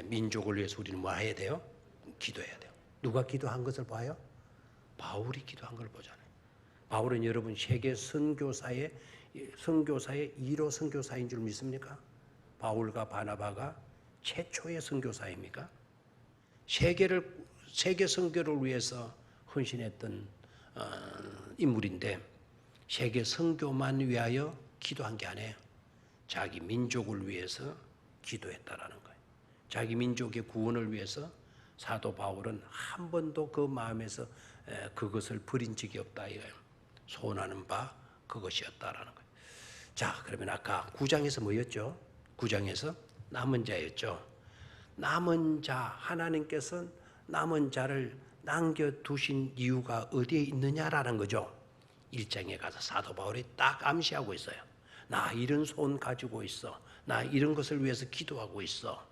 민족을 위해서 우리는 뭐 해야 돼요? 기도해야 돼요. 누가 기도한 것을 봐요? 바울이 기도한 걸 보잖아요. 바울은 여러분 세계 선교사의 1호 선교사인 줄 믿습니까? 바울과 바나바가 최초의 선교사입니까? 세계 선교를 위해서 헌신했던 인물인데 세계 선교만 위하여 기도한 게 아니에요. 자기 민족을 위해서 기도했다라는 거예요. 자기 민족의 구원을 위해서 사도 바울은 한 번도 그 마음에서 그것을 버린 적이 없다 이거예요. 소원하는 바 그것이었다라는 거예요. 자, 그러면 아까 9장에서 뭐였죠? 9장에서 남은 자였죠. 남은 자, 하나님께서는 남은 자를 남겨두신 이유가 어디에 있느냐라는 거죠. 1장에 가서 사도 바울이 딱 암시하고 있어요. 나 이런 소원 가지고 있어. 나 이런 것을 위해서 기도하고 있어.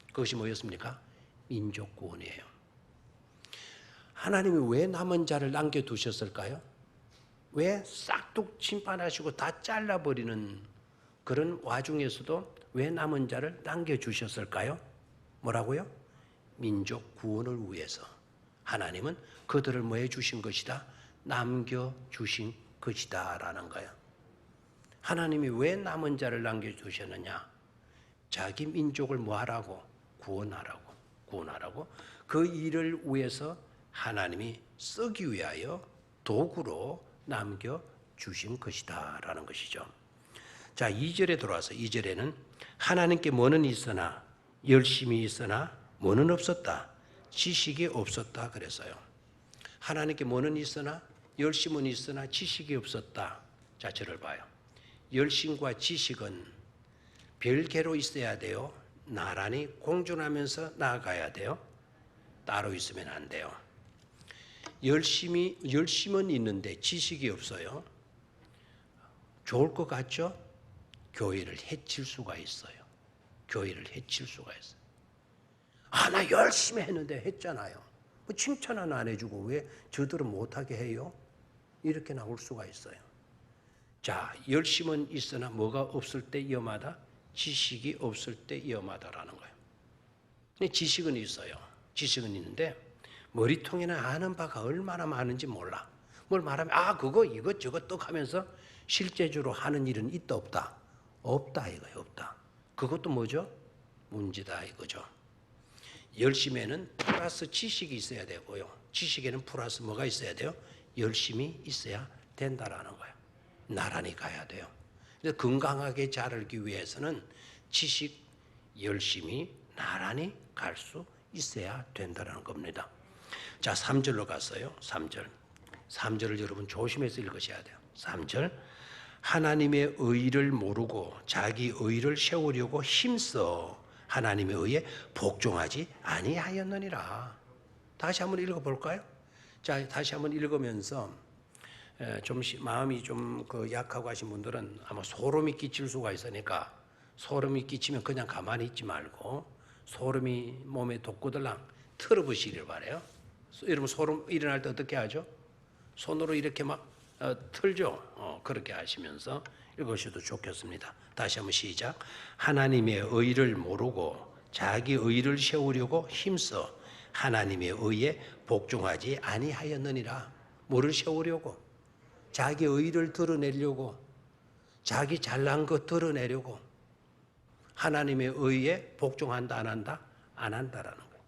그것이 뭐였습니까? 민족 구원이에요. 하나님이 왜 남은 자를 남겨두셨을까요? 왜 싹둑 심판하시고 다 잘라버리는 그런 와중에서도 왜 남은 자를 남겨주셨을까요? 뭐라고요? 민족 구원을 위해서. 하나님은 그들을 뭐 해주신 것이다? 남겨주신 것이다 라는 거예요. 하나님이 왜 남은 자를 남겨주셨느냐? 자기 민족을 뭐하라고? 구원하라고. 그 일을 위해서 하나님이 쓰기 위하여 도구로 남겨주신 것이다 라는 것이죠. 자, 2절에 들어와서 2절에는 하나님께 뭐는 있으나 열심이 있으나 뭐는 없었다. 지식이 없었다 그랬어요. 하나님께 뭐는 있으나 열심은 있으나 지식이 없었다. 자, 저를 봐요. 열심과 지식은 별개로 있어야 돼요. 나란히 공존하면서 나아가야 돼요. 따로 있으면 안 돼요. 열심은 있는데 지식이 없어요. 좋을 것 같죠? 교회를 해칠 수가 있어요. 교회를 해칠 수가 있어요. 나 열심히 했는데 했잖아요. 뭐 칭찬 하나 안 해주고 왜 저들은 못하게 해요? 이렇게 나올 수가 있어요. 자, 열심은 있으나 뭐가 없을 때 위험하다? 지식이 없을 때 위험하다라는 거예요. 근데 지식은 있어요. 지식은 있는데 머리통에는 아는 바가 얼마나 많은지 몰라. 뭘 말하면 그거 이것 저것 떡 하면서 실제적으로 하는 일은 있다 없다? 없다 이거예요. 없다. 그것도 뭐죠? 문제다 이거죠. 열심에는 플러스 지식이 있어야 되고요. 지식에는 플러스 뭐가 있어야 돼요? 열심이 있어야 된다라는 거예요. 나란히 가야 돼요. 그래서 건강하게 자라기 위해서는 지식, 열심이 나란히 갈 수 있어야 된다는 겁니다. 자, 3절로 갔어요. 3절을 여러분 조심해서 읽으셔야 돼요. 3절. 하나님의 의를 모르고 자기 의를 세우려고 힘써 하나님의 의에 복종하지 아니하였느니라. 다시 한번 읽어볼까요? 자, 다시 한번 읽으면서 좀 마음이 좀 약하고 하신 분들은 아마 소름이 끼칠 수가 있으니까 소름이 끼치면 그냥 가만히 있지 말고 소름이 몸에 돋구들랑 틀어보시길 바래요. 여러분 소름 일어날 때 어떻게 하죠? 손으로 이렇게 막 틀죠. 그렇게 하시면서 읽으셔도 좋겠습니다. 다시 한번 시작. 하나님의 의를 모르고 자기 의를 세우려고 힘써 하나님의 의에 복종하지 아니하였느니라. 뭐를 세우려고? 자기 의를 드러내려고, 자기 잘난 것 드러내려고. 하나님의 의에 복종한다 안 한다? 안 한다라는 거예요.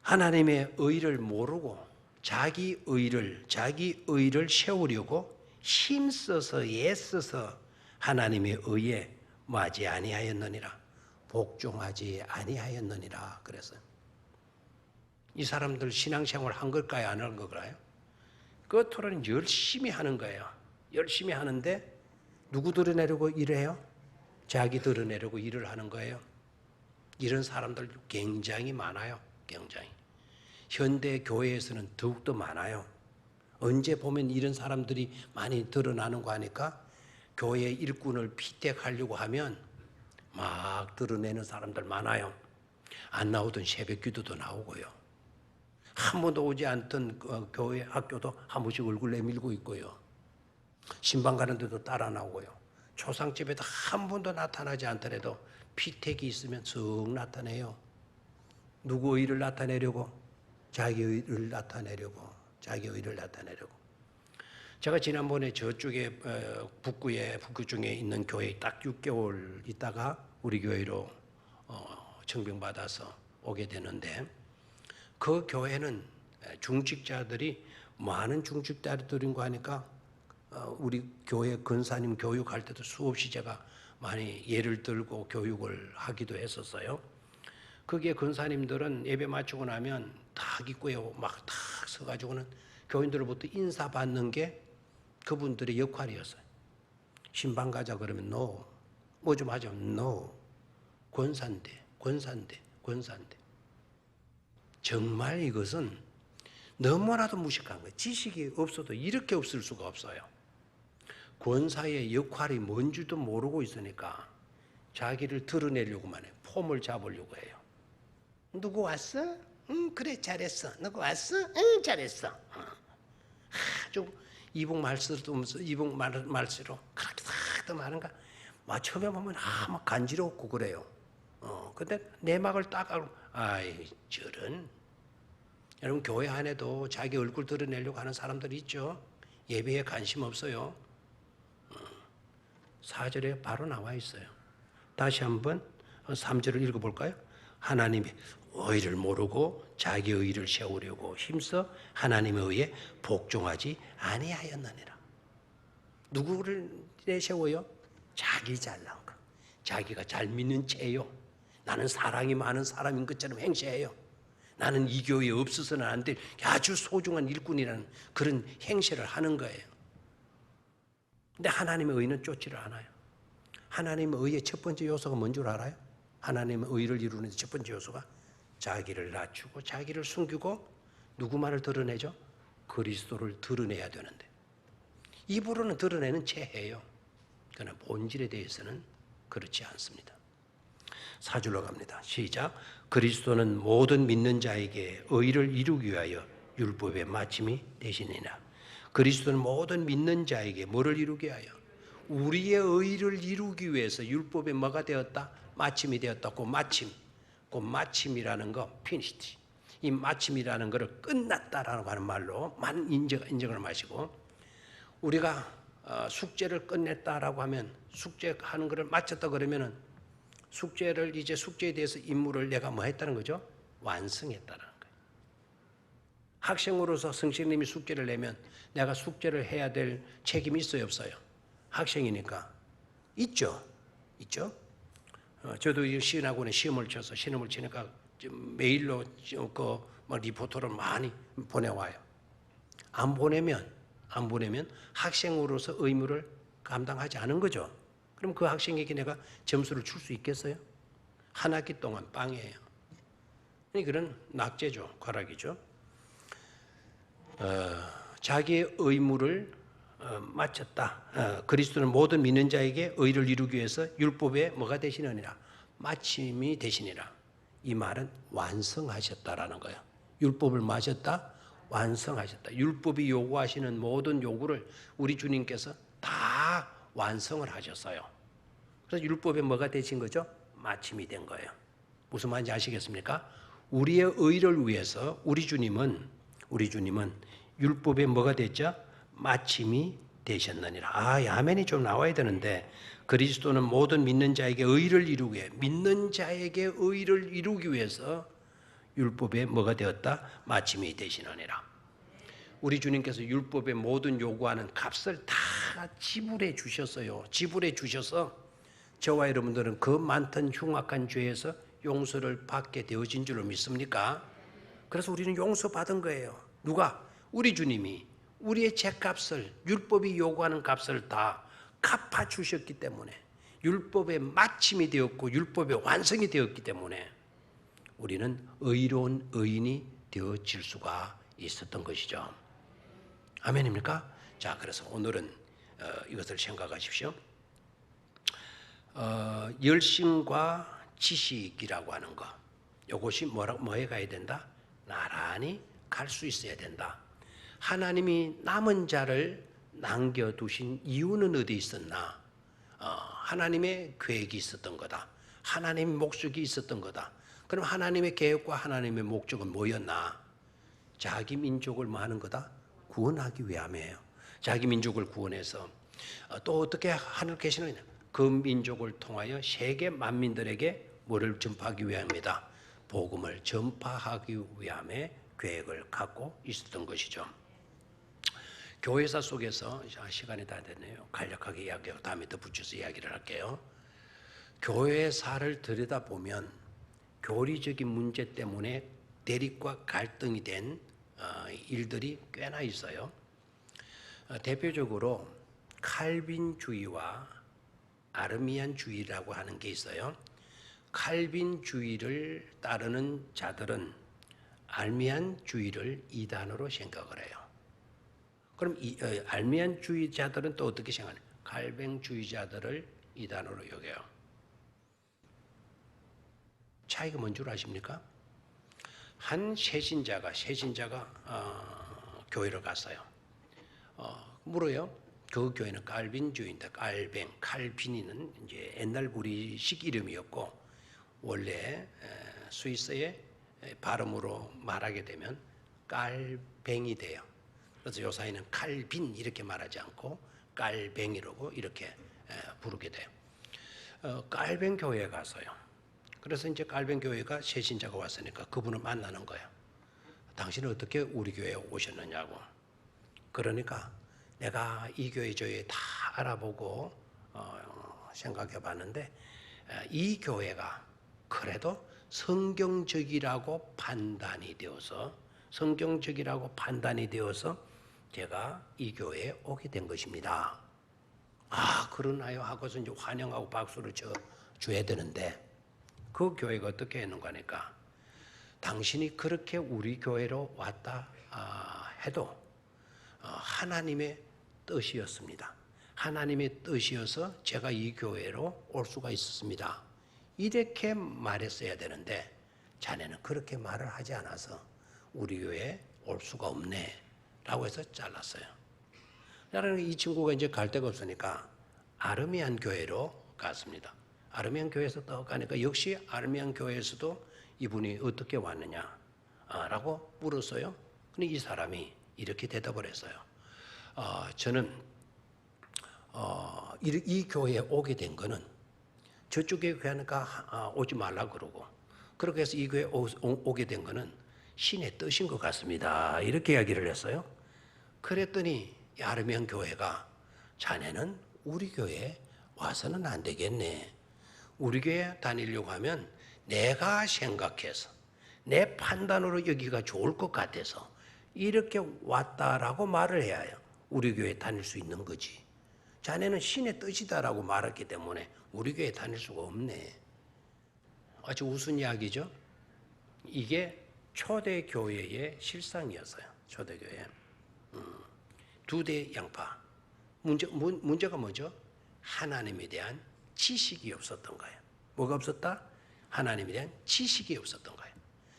하나님의 의를 모르고 자기 의를 세우려고 힘써서 애써서 하나님의 의에 뭐하지 아니하였느니라. 복종하지 아니하였느니라 그랬어요. 이 사람들 신앙생활 한 걸까요? 안 한 걸까요? 겉으로는 열심히 하는 거예요. 열심히 하는데 누구 드러내려고 일해요? 자기 드러내려고 일을 하는 거예요. 이런 사람들 굉장히 많아요. 굉장히. 현대 교회에서는 더욱더 많아요. 언제 보면 이런 사람들이 많이 드러나는 거 하니까 교회 일꾼을 피택하려고 하면 막 드러내는 사람들 많아요. 안 나오던 새벽 기도도 나오고요. 한 번도 오지 않던 교회 학교도 한 번씩 얼굴 내밀고 있고요. 신방 가는 데도 따라 나오고요. 초상집에도 한 번도 나타나지 않더라도 피택이 있으면 쓱 나타내요. 누구 의를 나타내려고? 자기 의를 나타내려고. 자기 의를 나타내려고. 제가 지난번에 저쪽에 북구 중에 있는 교회에 딱 6개월 있다가 우리 교회로 청빙받아서 오게 되는데 그 교회는 중직자들이 많은 중직자들인 거 하니까 우리 교회 근사님 교육할 때도 수없이 제가 많이 예를 들고 교육을 하기도 했었어요. 거기에 근사님들은 예배 마치고 나면 딱 입구에 막 딱 서가지고는 교인들로부터 인사받는 게 그분들의 역할이었어요. 신방 가자 그러면 no. 뭐 좀 하자 no. 권사인데 권사인데. 정말 이것은 너무나도 무식한 거예요. 지식이 없어도 이렇게 없을 수가 없어요. 권사의 역할이 뭔지도 모르고 있으니까 자기를 드러내려고만 해요. 폼을 잡으려고 해요. 누구 왔어? 응, 그래, 잘했어. 누구 왔어? 응, 잘했어. 아주 이북 말씨로 그렇게 다 많은가? 막 처음에 보면 막 간지럽고 그래요. 근데 내막을 딱 알고, 아이, 저런. 여러분, 교회 안에도 자기 얼굴 드러내려고 하는 사람들이 있죠. 예배에 관심 없어요. 4절에 바로 나와 있어요. 다시 한번 3절을 읽어볼까요? 하나님의 의를 모르고 자기 의를 세우려고 힘써 하나님의 의에 복종하지 아니하였느니라. 누구를 내세워요? 자기 잘난 거. 자기가 잘 믿는 채요. 나는 사랑이 많은 사람인 것처럼 행세해요. 나는 이 교회에 없어서는 안 될 아주 소중한 일꾼이라는 그런 행세를 하는 거예요. 근데 하나님의 의는 쫓지를 않아요. 하나님의 의의 첫 번째 요소가 뭔 줄 알아요? 하나님의 의를 이루는 첫 번째 요소가 자기를 낮추고 자기를 숨기고 누구만을 드러내죠? 그리스도를 드러내야 되는데 입으로는 드러내는 체해요. 그러나 본질에 대해서는 그렇지 않습니다. 4절로 갑니다. 시작. 그리스도는 모든 믿는 자에게 의를 이루기 위하여 율법의 마침이 되시니라. 그리스도는 모든 믿는 자에게 뭐를 이루기 위하여? 우리의 의를 이루기 위해서 율법에 뭐가 되었다? 마침이 되었다. 그 마침이라는 거, 피니시티. 이 마침이라는 것을 끝났다라고 하는 말로 인정을 마시고 우리가 숙제를 끝냈다라고 하면 숙제하는 것을 마쳤다 그러면은 숙제를 이제 숙제에 대해서 임무를 내가 뭐 했다는 거죠? 완성했다는 거예요. 학생으로서 선생님이 숙제를 내면 내가 숙제를 해야 될 책임이 있어요, 없어요? 학생이니까 있죠. 저도 이 시은학원에 시험을 치니까 메일로 리포터를 많이 보내와요. 안 보내면 학생으로서 의무를 감당하지 않은 거죠. 그럼 그 학생에게 내가 점수를 줄 수 있겠어요? 한 학기 동안 빵이에요. 그런 낙제죠, 과락이죠. 자기의 의무를 마쳤다. 그리스도는 모든 믿는 자에게 의를 이루기 위해서 율법에 뭐가 되시느니라? 마침이 되시니라. 이 말은 완성하셨다라는 거예요. 율법을 마셨다, 완성하셨다. 율법이 요구하시는 모든 요구를 우리 주님께서 다 완성을 하셨어요. 그래서 율법에 뭐가 되신 거죠? 마침이 된 거예요. 무슨 말인지 아시겠습니까? 우리의 의를 위해서 우리 주님은 율법에 뭐가 됐죠? 마침이 되셨느니라. 아멘이 좀 나와야 되는데 그리스도는 모든 믿는 자에게 의를 이루기 위해 위해서 율법에 뭐가 되었다? 마침이 되시느니라. 우리 주님께서 율법의 모든 요구하는 값을 다 지불해 주셨어요. 지불해 주셔서 저와 여러분들은 그 많던 흉악한 죄에서 용서를 받게 되어진 줄로 믿습니까? 그래서 우리는 용서받은 거예요. 누가? 우리 주님이 우리의 죄값을 율법이 요구하는 값을 다 갚아주셨기 때문에 율법의 마침이 되었고 율법의 완성이 되었기 때문에 우리는 의로운 의인이 되어질 수가 있었던 것이죠. 아멘입니까? 자, 그래서 오늘은 이것을 생각하십시오. 열심과 지식이라고 하는 것, 이것이 뭐에 가야 된다? 나란히 갈 수 있어야 된다. 하나님이 남은 자를 남겨두신 이유는 어디 있었나? 하나님의 계획이 있었던 거다. 하나님의 목적이 있었던 거다. 그럼 하나님의 계획과 하나님의 목적은 뭐였나? 자기 민족을 뭐 하는 거다? 구원하기 위함이에요. 자기 민족을 구원해서 또 어떻게 하늘 계시느냐? 그 민족을 통하여 세계 만민들에게 뭐를 전파하기 위함이다. 복음을 전파하기 위함의 계획을 갖고 있었던 것이죠. 교회사 속에서 시간이 다 됐네요. 간략하게 이야기하고 다음에 더 붙여서 이야기를 할게요. 교회사를 들여다보면 교리적인 문제 때문에 대립과 갈등이 된 일들이 꽤나 있어요. 대표적으로 칼빈주의와 아르미안주의라고 하는 게 있어요. 칼빈주의를 따르는 자들은 알미안주의를 이단으로 생각을 해요. 그럼 알미안주의자들은 또 어떻게 생각하냐? 칼뱅주의자들을 이단으로 여겨요. 차이가 뭔 줄 아십니까? 한 세신자가 교회를 갔어요. 물어요. 그 교회는 칼빈주의인데 칼빈이는 이제 옛날 우리식 이름이었고 원래 스위스의 발음으로 말하게 되면 깔뱅이 돼요. 그래서 요사이는 칼빈 이렇게 말하지 않고 깔뱅이라고 이렇게 부르게 돼요. 깔뱅 교회에 갔어요. 그래서 이제 깔뱅 교회가 새신자가 왔으니까 그분을 만나는 거예요. 당신은 어떻게 우리 교회에 오셨느냐고. 그러니까 내가 이 교회 저 교회 다 알아보고 생각해 봤는데 이 교회가 그래도 성경적이라고 판단이 되어서 제가 이 교회에 오게 된 것입니다. 아, 그러나요? 하고서 이제 환영하고 박수를 줘야 되는데 그 교회가 어떻게 했는가 하니까 당신이 그렇게 우리 교회로 왔다 해도 하나님의 뜻이었습니다. 하나님의 뜻이어서 제가 이 교회로 올 수가 있었습니다. 이렇게 말했어야 되는데 자네는 그렇게 말을 하지 않아서 우리 교회에 올 수가 없네 라고 해서 잘랐어요. 그러니까 이 친구가 이제 갈 데가 없으니까 아르미안 교회로 갔습니다. 아르미안 교회에서 또 가니까 역시 아르미안 교회에서도 이분이 어떻게 왔느냐 라고 물었어요. 근데 이 사람이 이렇게 대답을 했어요. 저는 이 교회에 오게 된 거는 저쪽에 가니까 오지 말라 그러고 그렇게 해서 이 교회에 오게 된 거는 신의 뜻인 것 같습니다. 이렇게 이야기를 했어요. 그랬더니 아르미안 교회가 자네는 우리 교회에 와서는 안 되겠네. 우리 교회 다니려고 하면 내가 생각해서 내 판단으로 여기가 좋을 것 같아서 이렇게 왔다라고 말을 해야 해요. 우리 교회에 다닐 수 있는 거지. 자네는 신의 뜻이다라고 말했기 때문에 우리 교회에 다닐 수가 없네. 아주 우스운 이야기죠. 이게 초대교회의 실상이었어요. 초대교회. 두 대 양파. 문제가 뭐죠? 하나님에 대한 지식이 없었던 거예요. 뭐가 없었다? 하나님에 대한 지식이 없었던 거예요.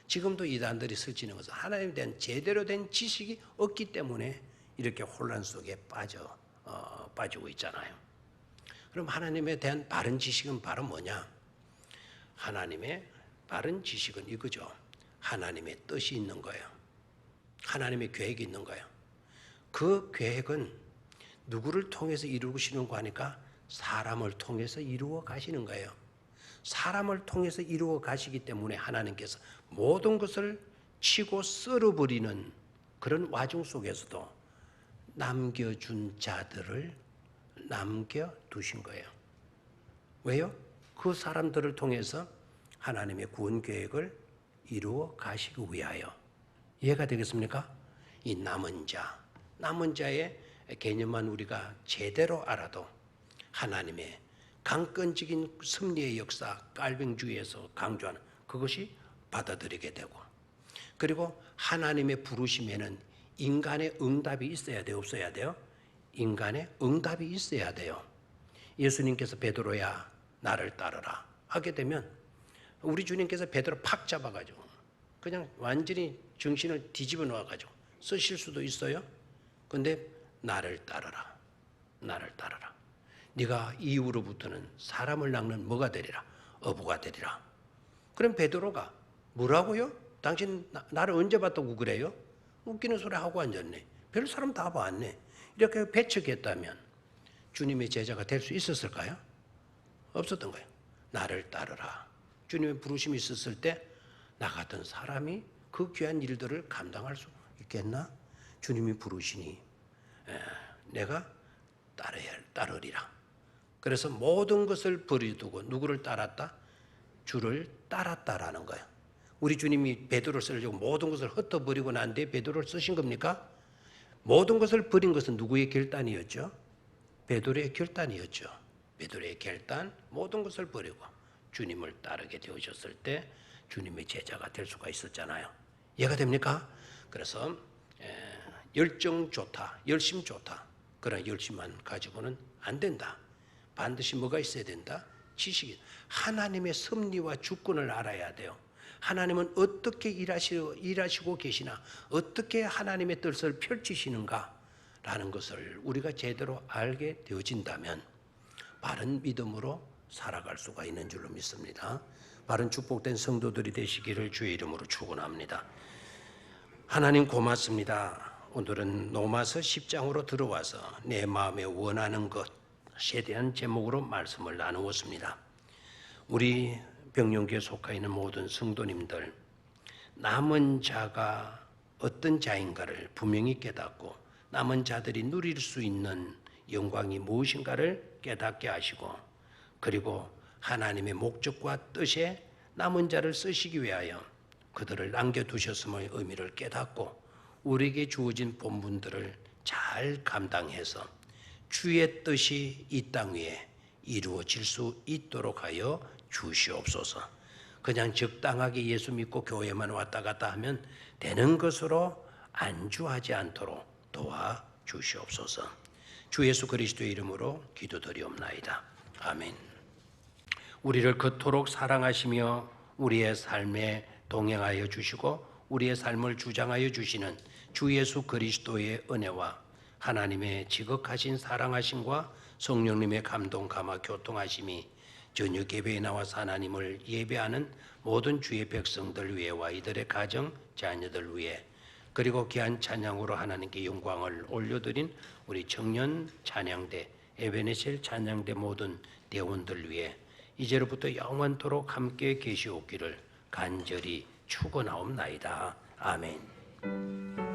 지금도 이단들이 설치는 것은 하나님에 대한 제대로 된 지식이 없기 때문에 이렇게 혼란 속에 빠지고 있잖아요. 그럼 하나님에 대한 바른 지식은 바로 뭐냐? 하나님의 바른 지식은 이거죠. 하나님의 뜻이 있는 거예요. 하나님의 계획이 있는 거예요. 그 계획은 누구를 통해서 이루시는 거 하니까 사람을 통해서 이루어 가시는 거예요. 사람을 통해서 이루어 가시기 때문에 하나님께서 모든 것을 치고 썰어버리는 그런 와중 속에서도 남겨준 자들을 남겨두신 거예요. 왜요? 그 사람들을 통해서 하나님의 구원 계획을 이루어 가시기 위하여. 이해가 되겠습니까? 이 남은 자의 개념만 우리가 제대로 알아도 하나님의 강권적인 섭리의 역사, 깔뱅주의에서 강조하는 그것이 받아들이게 되고, 그리고 하나님의 부르심에는 인간의 응답이 있어야 돼요, 없어야 돼요? 인간의 응답이 있어야 돼요. 예수님께서 베드로야 나를 따르라 하게 되면 우리 주님께서 베드로 팍 잡아가지고 그냥 완전히 정신을 뒤집어 놓아가지고 쓰실 수도 있어요. 근데 나를 따르라. 네가 이후로부터는 사람을 낚는 뭐가 되리라? 어부가 되리라. 그럼 베드로가 뭐라고요? 당신 나를 언제 봤다고 그래요? 웃기는 소리 하고 앉았네. 별 사람 다 봤네. 이렇게 배척했다면 주님의 제자가 될 수 있었을까요? 없었던 거예요. 나를 따르라. 주님의 부르심이 있었을 때 나 같은 사람이 그 귀한 일들을 감당할 수 있겠나? 주님이 부르시니 내가 따르리라. 그래서 모든 것을 버려두고 누구를 따랐다? 주를 따랐다라는 거예요. 우리 주님이 베드로를 쓰려고 모든 것을 흩어버리고 난 뒤에 베드로를 쓰신 겁니까? 모든 것을 버린 것은 누구의 결단이었죠? 베드로의 결단이었죠. 베드로의 결단, 모든 것을 버리고 주님을 따르게 되어졌을 때 주님의 제자가 될 수가 있었잖아요. 이해가 됩니까? 그래서 열정 좋다, 열심 좋다. 그러나 열심만 가지고는 안 된다. 반드시 뭐가 있어야 된다? 지식이. 하나님의 섭리와 주권을 알아야 돼요. 하나님은 어떻게 일하시고 계시나, 어떻게 하나님의 뜻을 펼치시는가 라는 것을 우리가 제대로 알게 되어진다면 바른 믿음으로 살아갈 수가 있는 줄로 믿습니다. 바른 축복된 성도들이 되시기를 주의 이름으로 축원합니다. 하나님 고맙습니다. 오늘은 로마서 10장으로 들어와서 내 마음에 원하는 것에 대한 제목으로 말씀을 나누었습니다. 우리 병영교에 속해 있는 모든 성도님들, 남은 자가 어떤 자인가를 분명히 깨닫고 남은 자들이 누릴 수 있는 영광이 무엇인가를 깨닫게 하시고, 그리고 하나님의 목적과 뜻에 남은 자를 쓰시기 위하여 그들을 남겨두셨음의 의미를 깨닫고 우리에게 주어진 본분들을 잘 감당해서 주의 뜻이 이 땅 위에 이루어질 수 있도록 하여 주시옵소서. 그냥 적당하게 예수 믿고 교회만 왔다 갔다 하면 되는 것으로 안주하지 않도록 도와주시옵소서. 주 예수 그리스도의 이름으로 기도드리옵나이다. 아멘. 우리를 그토록 사랑하시며 우리의 삶에 동행하여 주시고 우리의 삶을 주장하여 주시는 주 예수 그리스도의 은혜와 하나님의 지극하신 사랑하심과 성령님의 감동 감화 교통하심이 저녁 예배에 나와서 하나님을 예배하는 모든 주의 백성들 위에와 이들의 가정 자녀들 위에, 그리고 귀한 찬양으로 하나님께 영광을 올려드린 우리 청년 찬양대 에베네셀 찬양대 모든 대원들 위에 이제로부터 영원토록 함께 계시옵기를 간절히 축원하옵나이다. 아멘.